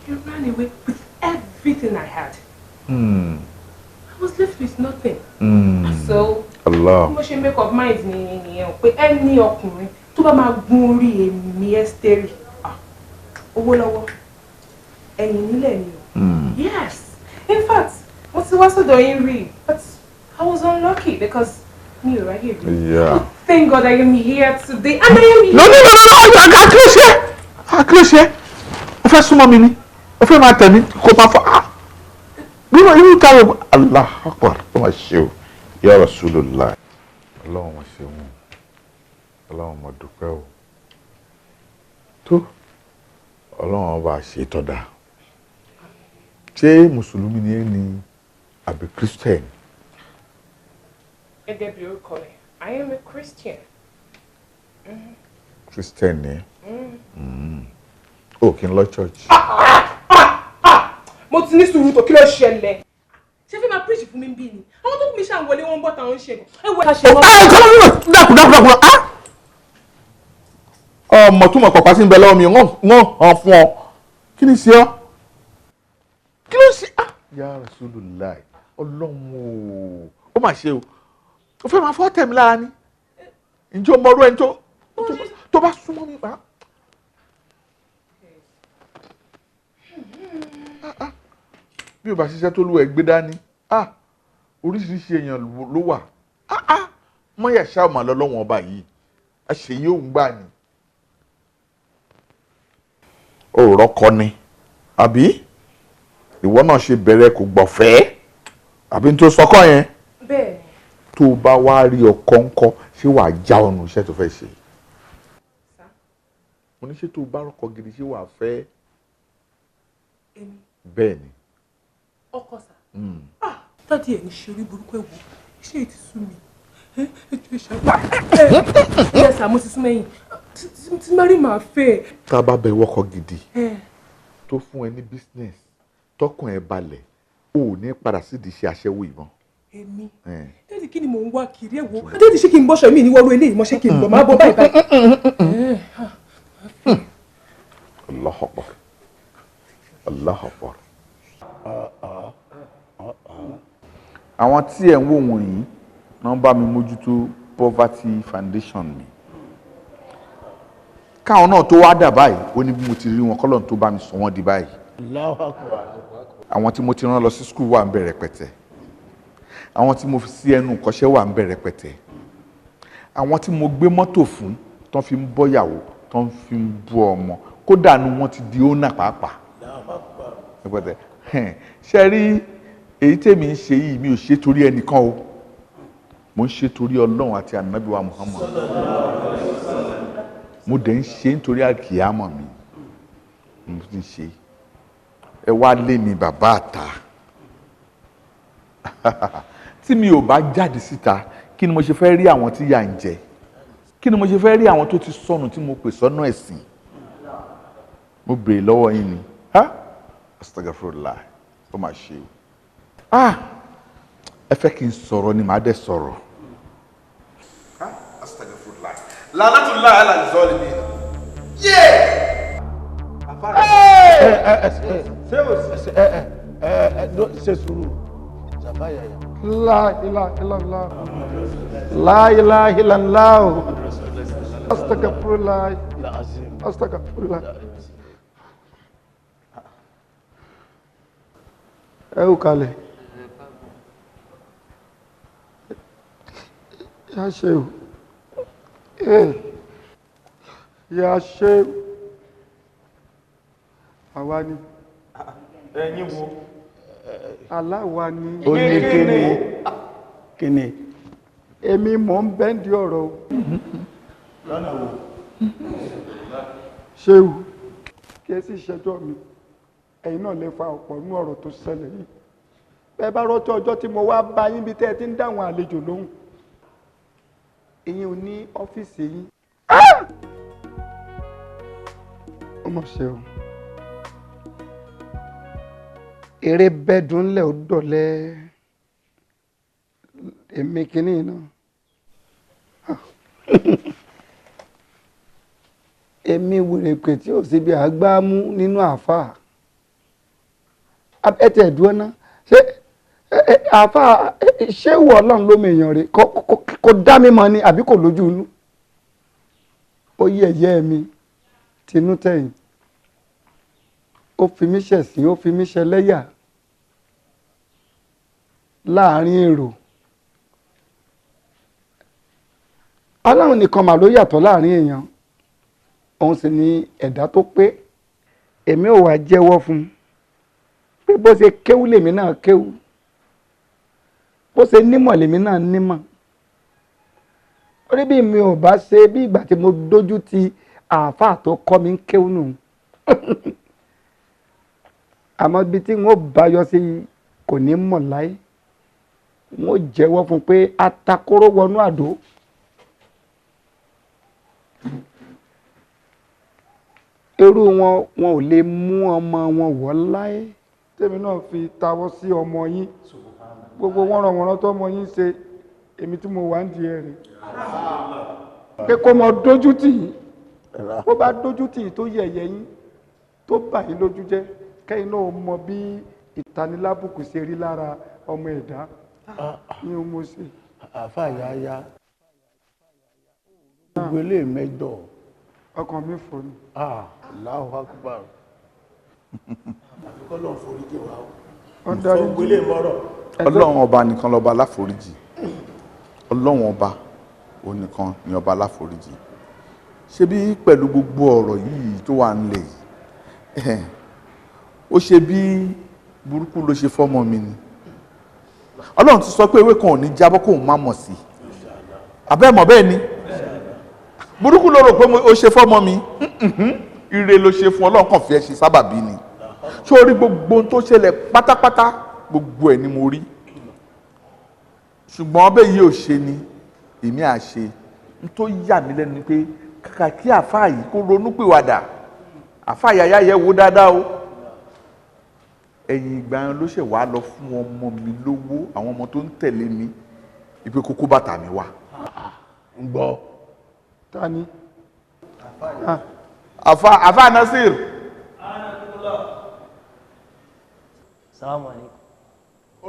He ran away with everything I had. I was left with nothing. So, mo ṣe make up mind nìyẹn o pé ẹni ọkùnrin tó bá máa gun orí èmi Ẹ́sítérì, owó lọ́wọ́, ẹ̀yìn nílẹ̀ ni o. Yes, in fact, mo ti wá sọ́dọ̀ yín rí, but I was unlucky because mi ò ráyè rí. Yeah. Thank God I am here today and I am here. No, àkíyèsí. O fẹ́ súnmọ́ mi ni. O fẹ́ máa tẹ̀ mí kó máa fọ́. Nínú irú táwọn Allah Akbar ló máa ṣe o. Ya Rasulullah. Ọlọ́run mo ṣeun, Ọlọ́run mo dúpẹ́ o. Tó Ọlọ́run ọba ṣe tọ́da. Ṣé Mùsùlùmí ni ẹ́ ni àbí Christian? Gẹ́gẹ́ bí orúkọ rẹ̀, I am a Christian. Christian ni ẹ́? O kì í lọ church. Mo ti ní sùúrù tó kí ló ṣẹlẹ̀. Ṣé fẹ́ máa preach fún mi bí ni? Àwọn tó kù mi ṣàǹwọlé wọn bọ́ táwọn ń ṣe. Ẹ wọ ká ṣe wọn. Dákun. Ọmọ túmọ̀ kọ̀pá sí ń bẹ lọ́wọ́ mi, wọ́n hàn fún ọ. Kí ni ṣe ọ́? Kí ló ṣe? Ya Rasulullah, Ọlọ́run o, ó mà ṣe o. O fẹ́ máa fọ́ tẹ̀mí lára ni. Ǹjẹ́ o mọ orú ẹni tó bá súnmọ́ mi pa? Bí o bá ṣiṣẹ́ tó lù ẹ́ gbé dání, oríṣiríṣi èèyàn ló wà. Mọ́yà ṣáà mà lọ́lọ́wọ́n ọba yìí, àṣeyí òun gbà ni. Òòrọ̀ kọ ni, àbí? Ìwọ náà ṣe bẹ̀rẹ̀ kò gbọ̀fẹ́, àbí n tó sọkọ́ yẹn? Bẹ́ẹ̀. Tó o bá wá rí ọkọ ńkọ́, ṣé wàá já ọ̀nà iṣẹ́ tó fẹ́ ṣe? Mo ní ṣé tó o bá rọ́kọ gidi ṣé wàá fẹ́? Bẹ́ẹ̀ ni. Ọkọ sà. Dádì ẹ̀ ní ṣe orí burúkú ẹ̀ wò, iṣẹ́ yìí ti sú mi. Ẹjọ́ ìṣàgbà. Ẹ sà, mo ti sún mẹ́yìn. Tí má rí màá fẹ́. Tá a bá bẹ wọ́kọ gidi tó fún ẹ ní business tọkàn ẹ balẹ̀, o ò ní padà sídìí iṣẹ́ aṣẹ́wó ìbọn. Èmi dádì kí ni mò ń wá kiri ẹ̀ wò? Dádì ṣé kí n bọ́ṣọ mi ní wọ́ọ́rọ́ eléyìí mọ́ ṣé kí n bọ̀ máa bọ́ báyìí báyìí. Allahu Akbar. Allahu Akbar. Àwọn tí ẹ̀ ń wò wọ̀nyí náà bá mi mójútó Poverty Foundation mi. Káwọn náà tó wá dà báyìí, ó ní bí mo ti rí wọn kọ́lọ́n tó bá mi sọ wọ́n di báyìí. Àwọn tí mo ti rán lọ sí skul wà ń bẹ rẹpẹtẹ. Àwọn tí mo fi sí ẹnu kọ́ṣẹ́ wà ń bẹ rẹpẹtẹ. Àwọn tí mo gbé mọ́tò fún tán fi ń bọ́yàwó tán fi ń bọ́ ọmọ kódà nu wọn ti di ọ́nà pàápàá. Ṣé rí èyí tèmi ń ṣe yìí mi ò ṣe torí ẹnìkan o, mo ń ṣe torí Ọlọ́run àti ànábì wa Muhammad. Mo dẹ̀ ń ṣe nítorí àkìyámọ̀ mi. Mo ti ń ṣe. Ẹ wá lé mi bàbá àta. Tí mi ò bá jáde síta, kí ni mo ṣe fẹ́ rí àwọn tí yà ń jẹ? Kí ni mo ṣe fẹ́ rí àwọn tó ti sọnù tí mo pè sọ́nà ẹ̀sìn? Mo béèrè lọ́wọ́ yín ni. Astagfirullah, ó mà ṣe o. Ẹ fẹ́ kí n sọ̀rọ̀ ni màá dẹ̀ sọ̀rọ̀. Astagfirullah. La'natullah ala zalimin. Ṣe sùúrù. La ilaha illallah. La ilaha illallah. Astagfirullah. Astagfirullah. Ẹ ó kalẹ̀. Ya Shehu. Ya Shehu. Àwa ni. Ẹ̀yin wo? Aláwa ni. Ó ní kíni? Èmi mò ń bẹ́ndì ọ̀rọ̀ o. Lọ́nà wo? Shehu, kí ẹ sì ṣẹjọ́ mi, ẹ̀yin náà lè fa ọ̀pọ̀ nú ọ̀rọ̀ tó ṣẹlẹ̀ yìí. Bẹ́ẹ̀ bá rántí ọjọ́ tí mo wá bá yín bí tẹ́ ẹ ti ń dáwọn àlejò lóhùn. Ìyẹn ò ní ọ́fíìsì yín. Ọmọ ṣe o. Eré bẹ́ẹ̀dùn ńlẹ̀ ó dọ̀lẹ́. Èmi kìíní náà. Èmi wèrèpè tí ò síbi àgbá mú nínú àáfàá. Ẹtẹ̀ ẹ̀dúró ná. Ṣé àáfàá ṣé ìwọ Ọlọ́run ló mèèyàn rè kò dá mi mọ̀ ni àbí kò lójú inú? Ó yẹ̀yẹ́ mi tinú tẹ̀yìn. Ó fi mí ṣẹ̀sín, ó fi mí ṣẹlẹ́yà láàrin èrò. Ọlọ́run nìkan mà ló yàtọ̀ láàrin èèyàn. Òun sì ni ẹ̀dá tó pé. Èmi ò wá jẹ́wọ́ fún un pé bó ṣe kéwú lèmi náà kéwú, bó ṣe nímọ̀ lèmi náà nímọ̀. orí bí mi ò bá ṣe bí ìgbà tí mo dójú ti àáfàá tó kọ́ mi ń kéwú nù àmọ́ bí tí wọ́n bá yọ sí kò ní mọ̀ láyé wọ́n jẹ́wọ́ fún pé atakóró wọnú àdó irú wọn ò lè mú ọmọ wọn wọ̀ láyé tèmi náà fi tawọ́ sí ọmọ yín gbogbo wọ́nranwọ̀nran tó ọmọ yín ṣe èmi tí mo wà ń di ẹ̀rìn pé kó mọ dójú tì yín bó bá dójú tì yín tó yẹ̀yẹ́ yín tó bà yín lójú jẹ́ kẹ́yìn náà mọ bí ìtanilábùkù ṣe rí lára ọmọ ẹ̀dá ní o mo ṣe. àfàyàyà gbogbo ilé mẹ́jọ. ọkàn mi fò ní. Allahu Akbar. àfikọ́lọ́ foríjì wa o. gbogbo ilé mọ́rọ̀. ọlọ́run ọba nìkan lọ́ba aláforíjì ọlọ́run ọba òun nìkan ni ọba aláforíjì ṣé bí pẹ̀lú gbogbo ọ̀rọ̀ yìí tó wà nílẹ̀ yìí ó ṣe bí burúkú ló ṣe fọ́mọ mi ni ọlọ́run ti sọ pé ewé kan ò ní jábọ́ kóun má mọ̀ sí abẹ́ mọ̀ bẹ́ẹ̀ ni burúkú ló rò pé ó ṣe fọ́mọ mi ire ló ṣe fún ọlọ́run kàn fi ẹ́ ṣe sábàbí ni ṣé o rí gbogbo ohun tó ṣẹlẹ̀ pátápátá gbogbo ẹ̀ ni mo rí ṣùgbọ́n ọbẹ̀ yìí ò ṣe ni èmi à ṣe n tó yà mí lẹ́nu ni pé kàkà kí àfáà yìí kó ronú pìwàdà àfáà yàyà yẹ wo dáadáa o ẹ̀yìn ìgbà yẹn ló ṣe wàá lọ fún ọmọ mi lówó àwọn ọmọ tó ń tẹ̀lé mi ìpè kókó bàtà mi wá. ń gbọ́. ta ni. àfáà Nasir. Salamu alaikum.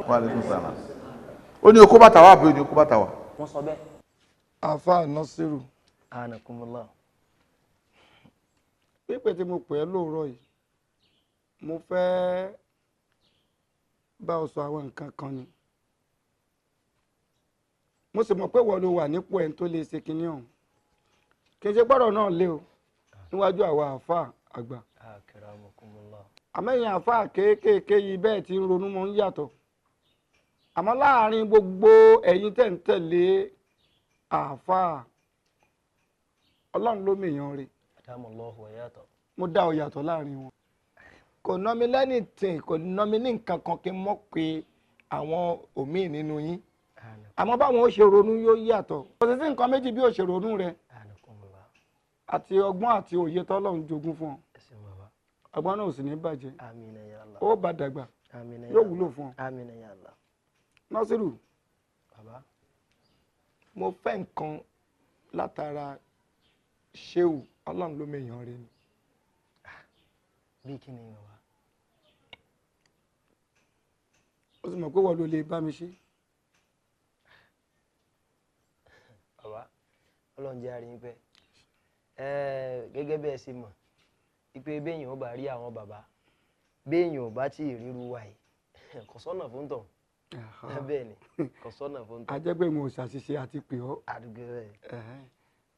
Wa alaikum salam. Ó ní okó bàtà wá àbí ó ní okó bàtà wá. Wọ́n sọ bẹ́ẹ̀. àfáà Nasiru. Anakumullah. pípẹ́ tí mo pè é lóòrọ̀ yìí mo fẹ́ bá ọ sọ àwọn nǹkan kan ni mo sì mọ̀ pé wọ́n ló wà nípò ẹni tó lè ṣe kinní ọ̀hún kì í ṣe gbọ́dọ̀ náà lé o níwájú àwa àáfàá àgbà àmẹ́yìn àáfàá kéékèèké yìí bẹ́ẹ̀ tí ń ronú mọ́ ń yàtọ̀ àmọ́ láàárín gbogbo ẹ̀yin tẹ̀ ń tẹ̀lé àáfàá ọlọ́run ló mèèyàn rẹ̀ mo dá ọ yàtọ̀ láàárín wọn kò ná mi lẹ́nìtìn kò ná mi ní nǹkan kan kí n mọ̀ pé àwọn òmíì nínú yín àmọ́ báwọn ó ṣe ronú yóò yàtọ̀ kò sí sí nǹkan méjì bí ó ṣe ronú rẹ àti ọgbọ́n àti òye tọ́lọ́run jogún fún ọ ọgbọ́n náà ò sì ní bàjẹ́ ó bá dàgbà yóò wúlò fún ọ. Nasiru mo fẹ́ nǹkan látara ṣéwù ọlọ́run ló mèèyàn rẹ ni. bí kí ni bàbá. ó sì mọ̀ pé wọ́n ló lè bá mi ṣe. bàbá ọlọ́run jẹ́ àárín pẹ́ gẹ́gẹ́ bí ẹ ṣe mọ̀ ipe béèyàn ó bá rí àwọn bàbá béèyàn ò bá tí ì ríru wa yìí kò sọ́nà fún tọ̀ bẹ́ẹ̀ ni kò sọ́nà fún tọ̀. ajẹ́gbẹ́ mo ṣàṣìṣe àti pè ọ́. àdúgbò rẹ̀.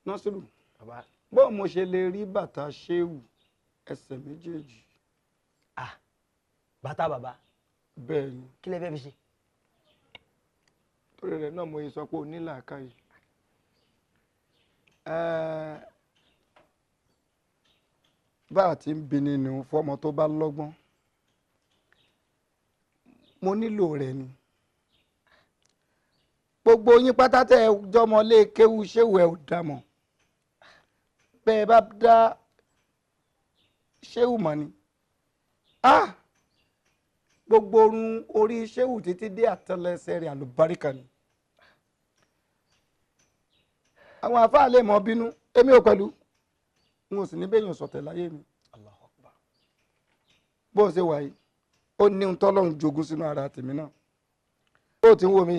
Nasiru bàbá bó mo ṣe lè rí bàtà ṣéwù ẹsẹ̀ méjèèjì. bàtà bàbá. bẹ́ẹ̀ ni. kí lẹ fẹ́ fi ṣe. torí rẹ̀ náà mo yẹ sọ pé o ní làákàyè. bá a ti ń bi nínú fọmọ tó bá lọ́gbọ́n mo nílò rẹ̀ ni. gbogbo yín pátá tẹ ẹ jọmọlé kéwu ṣéwù ẹ ò dá mọ̀ bẹ́ẹ̀ bá dá ṣéwù mọ̀ ni gbogbo orun orí ṣéwù títí dé àtẹ́lẹsẹ̀ rẹ̀ àlùbáríkà ni. àwọn àfáà lè mọ bínú èmi ò pẹ̀lú n ò sì ní bẹ́yìn sọ̀tẹ̀ láyé mi. bó o ṣe wà yìí ó ní ohun tọ́lọ́run jogún sínú ara tèmi náà. bó o ti ń wò mí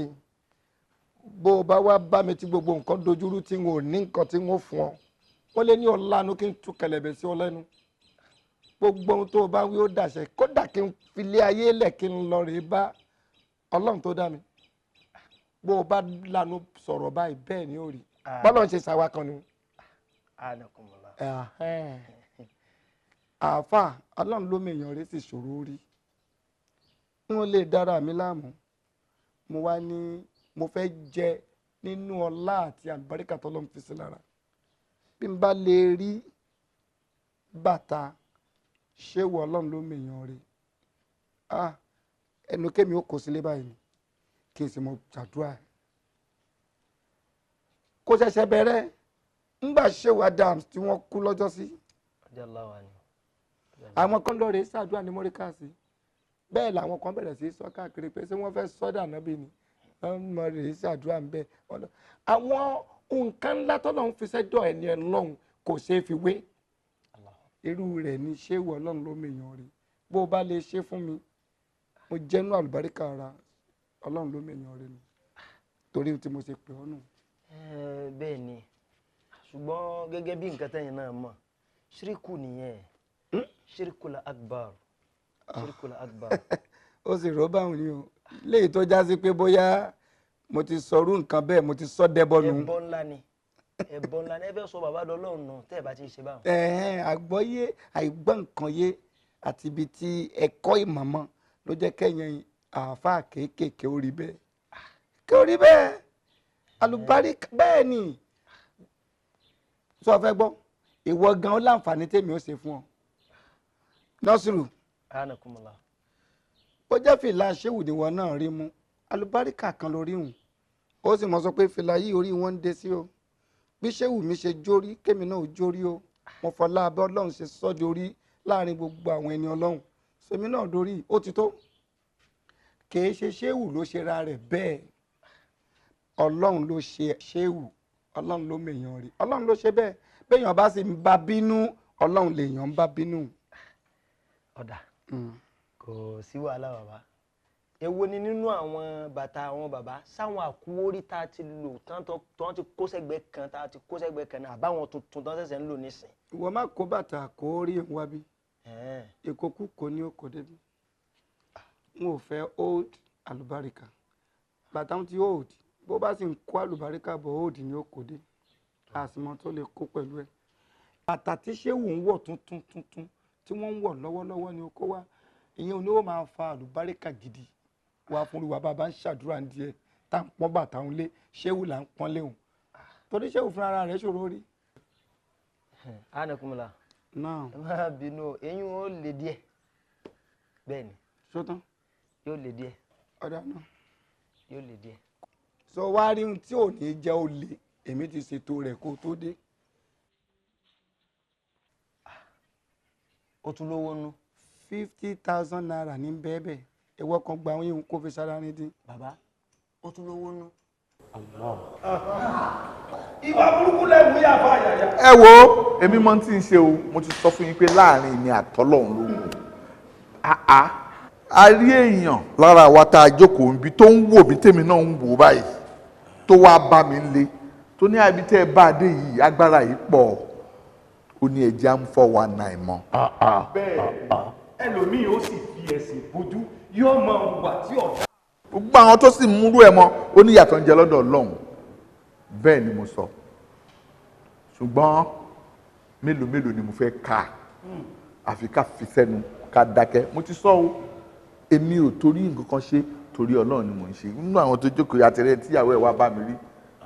bó o bá wá bá mi tí gbogbo nǹkan dojúrú tí n ò ní nǹkan tí n ò fún ọ wọ́n lé ní ọ̀lànà kí n tú kẹlẹ̀bẹ̀ sí ọ lẹ́nu gbogbo ohun tó o bá wí ó dàṣẹ kódà kí n filé ayé lẹ̀ kí n lọ rèé bá ọlọ́run tó dá mi bó o bá lanu sọ̀rọ̀ báyìí bẹ́ẹ̀ ni ó rí bọ́lọ̀ ń ṣe ṣàwa kan ni. àáfà ọlọ́run ló mèèyàn rẹ̀ sì ṣòro rí n ò lè dára mi láàmú mo wá ní mo fẹ́ jẹ́ nínú ọlá àti àlùbáríkà tọ́lọ́run fi sí lára bí n bá lè rí bàtà ṣéwù ọlọ́run ló mèèyàn rí ẹnu kémi ó kó sílé báyìí ni kí n sì mọ ṣàdúrà ẹ̀ kó ṣẹ̀ṣẹ̀ bẹ̀rẹ̀ ńgbà ṣéwù Adams tí wọ́n kú lọ́jọ́ sí àwọn kan lọ rèé ṣàdúrà ní mọ́ríkàsì bẹ́ẹ̀ làwọn kan bẹ̀rẹ̀ sí sọ káàkiri pé ṣé wọ́n fẹ́ sọ́dà náà bí ni wọ́n mọ rèé ṣàdúrà ń bẹ́ àwọn nǹkan ńlá tọ́lọ́run fi sẹ́dọ̀ ẹni ọlọ́run kò ṣeé fi wé irú rẹ̀ ní ṣéwù ọlọ́run ló mèèyàn rí bó o bá lè ṣe fún mi mo jẹ́nu àlùbáríkà ara ọlọ́run ló mèèyàn rí ni torí tí mo ṣe pè ọ́ nù. bẹ́ẹ̀ ni ṣùgbọ́n gẹ́gẹ́ bí nǹkan tẹ́yìn náà mọ̀ ṣíríkù nìyẹn ṣíríkùlà akbar ṣíríkùlà akbar. ó sì rọ́ báwọn ni o léyìí tó já sí pé bóyá mo ti sọrú nǹkan bẹ́ẹ̀ mo ti sọ dẹ́bọ nù. ẹbọ ńlá ni ẹ fẹ́ sọ bàbá dọ́lọ́run náà tẹ́ ẹ bá ti ṣe báwọn. àgbọ́yé àìgbọ́ nǹkan yé àti ibi tí ẹ̀kọ́ ìmọ̀mọ́ ló jẹ́ kẹ́yìn àáfàá kéékèèké ó rí bẹ́ẹ̀ kí ó rí bẹ́ẹ̀ alùbáríkà bẹ́ẹ̀ ni sọ fẹ́ gbọ́ ìwọ gan ó láǹfààní tèmi ó ṣe fún ọ Nasiru ó jẹ́ fìlà ṣéwù níwọ náà rí mú alùbáríkà kan lórí hùn ó sì mọ̀ sọ pé fìlà yìí orí wọn ń dé sí o bí ṣéwù mi ṣe jórí kémi náà ò jórí o mo fọlá abẹ́ ọlọ́run ṣe sọ́jọ́ orí láàrin gbogbo àwọn ẹni ọlọ́run sèmi náà dórí ó ti tó kìí ṣe ṣéwù ló ṣe ra rẹ̀ bẹ́ẹ̀ ọlọ́run ló ṣe ṣéwù ọlọ́run ló mèèyàn rí ọlọ́run ló ṣe bẹ́ẹ̀ béèyàn bá sì ń bá bínú ọlọ́run lèèyàn ń bá bínú. ọ̀dà kò sí wàhálà bàbá èwo ni nínú àwọn bàtà àwọn bàbá sáwọn àkúwórí tá a ti lò tán ti kó sẹ́gbẹ́ kan tá a ti kó sẹ́gbẹ́ kan náà àbáwọn tuntun tán ṣẹ̀ṣẹ̀ ń lò nísìn. ìwọ má kó bàtà àkóórí òun wá bí ìkókú kò ní òkò débi n ò fẹ́ old àlùbáríkà bàtà wọn ti old bó bá sì ń kó àlùbáríkà bọ̀ old ní òkò dé àsìmọ́ tó lè kó pẹ̀lú ẹ̀ bàtà tí ṣéwù ń wọ̀ tuntun tí wọ́n ń wọ̀ lọ́wọ́lọ́wọ́ ni ó kó wá ìyẹn oníwó máa fa àlùbáríkà gidi wá fún wa bàbá ń ṣàdúrà ní díẹ̀ tá ń pọ́n bàtà ń lé ṣéwù là ń pọ́n léhùn torí ṣéwù fúnra ara rẹ̀ ṣòro rí. anakunmula náà ẹ má bínú eyín ó lè díẹ̀ bẹ́ẹ̀ ni sọ́tán yóò lè díẹ̀ ọ̀dà náà yóò lè díẹ̀. sọ wá rí ohun tí ò ní jẹ́ ó lè èmi ti ṣètò rẹ̀ kó tó dé. ó tún lówó nú. 50,000 naira ní bẹ́ẹ̀bẹ́ẹ̀ ẹ̀wọ́ kan gba àwọn yìí kó fi sára ní dín. bàbá ó tún lówó nú. ìwà burúkú lẹ́wù yà fà yàyà. ẹ wo èmi mọ tí ń ṣe o mo ti sọ fún yín pé láàrin mi àtọlọ́run ló kù a rí èèyàn lára wa tá a jókòó níbi tó ń wò bí tèmi náà ń wò báyìí tó wá bá mi lé tó ní àbí tẹ́ ẹ bá a dé yìí agbára yìí pọ̀ ó ní ẹjẹ́ à ń fọ́ wa náà mọ́. bẹ́ẹ̀ ẹlòmíì ó sì fi ẹ̀sìn bójú yóò mọ ìwà tí ọ̀dà. gbogbo àwọn tó sì múrú ẹ mọ ó ní ìyàtọ̀ ń jẹ lọ́dọ̀ Ọlọ́run bẹ́ẹ̀ ni mo sọ ṣùgbọ́n mélòó mélòó ni mo fẹ́ ká àfi ká fi sẹ́nu ká dákẹ́ mo ti sọ o èmi ò torí nǹkan kan ṣe torí Ọlọ́run ni mò ń ṣe nínú àwọn tó jókòó àtẹrẹ tíyàwó ẹ̀ wá bá mi rí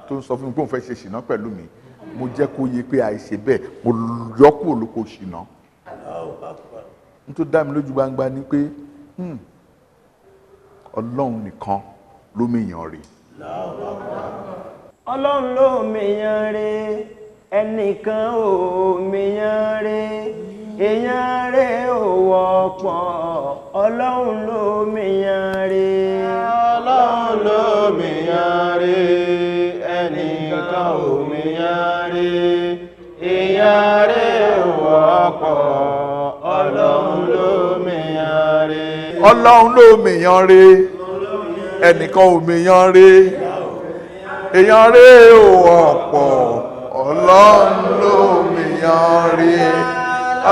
tó ń sọ fún mi pé òun fẹ́ ṣe ṣìnà pẹ̀lú mi mo jẹ́ kó yé pé àìṣe bẹ́ẹ̀ mo yọ kúrò lóko ṣìnà n tó dá mi lójú gbangba ni pé Ọlọ́run nìkan ló mèèyàn rí. Ọlọ́run ló mèèyàn rí ẹnìkan ò mèèyàn rí èèyàn rí ò wọ́pọ̀ Ọlọ́run ló mèèyàn rí. Ọlọ́run ló mèèyàn rí ẹnìkan ò mèèyàn rí èèyàn rí ò wọ́pọ̀ Ọlọ́run ló mèèyàn rí. Ọlọ́run ló mèèyàn rí ẹnìkan ò mèèyàn rí èèyàn rí ò wọ́pọ̀ Ọlọ́run ló mèèyàn rí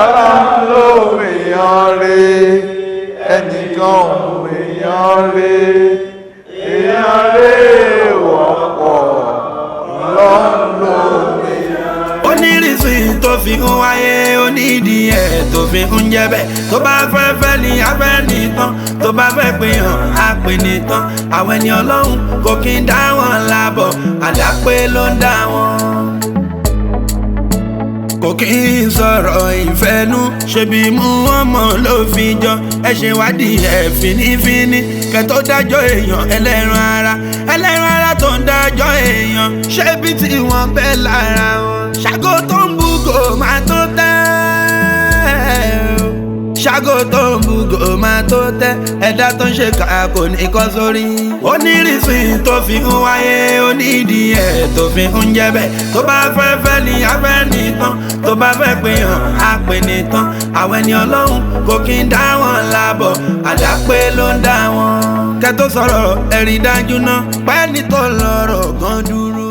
Ọlọ́run ló mèèyàn rí ẹnìkan ò mèèyàn rí èèyàn rí ò wọ́pọ̀ Ọlọ́run ló mèèyàn rí. Onírìsì tó fi ń wáyé onídìí ẹ̀ tó fi ń jẹ́ bẹ́ẹ̀ tó bá fẹ́ fẹ́ ni a fẹ́ nìtàn tó bá fẹ́ pè hàn á pè nìtàn àwọn ẹni Ọlọ́run kò kí ń dá wọn lábọ̀ àdápé ló ń dá wọn. Kò kí n sọ̀rọ̀ ìfẹ́nú ṣebí mú ọmọ ló fi jọ ẹ ṣe wádìí ẹ̀ fínífíní kẹ́ tó dájọ́ èèyàn ẹlẹ́ran ara tó ń dájọ́ èèyàn ṣebí tí wọ́n bẹ́ lára wọn. Ṣàgó tó ń bú kò máa tó tẹ́ ṣàgó tó ń bú kò máa tó tẹ́ ẹ̀dá tó ń ṣe ká kò ní kọ́ sórí. Onírìsìn tó fi ń wáyé onídìí ẹ̀ tó fi ń jẹ́ bẹ́ẹ̀ tó bá fẹ́ fẹ́ ní afẹ́ nìkan tó bá fẹ́ pè hàn á pè nìkan àwọn ẹni Ọlọ́run kò kí ń dá wọn lábọ̀ àdápé ló ń dá wọn. Kẹ́ tó sọ̀rọ̀ ẹ̀rí dájú náà pẹ́ẹ́ni tó lọ́rọ̀ gan dúró.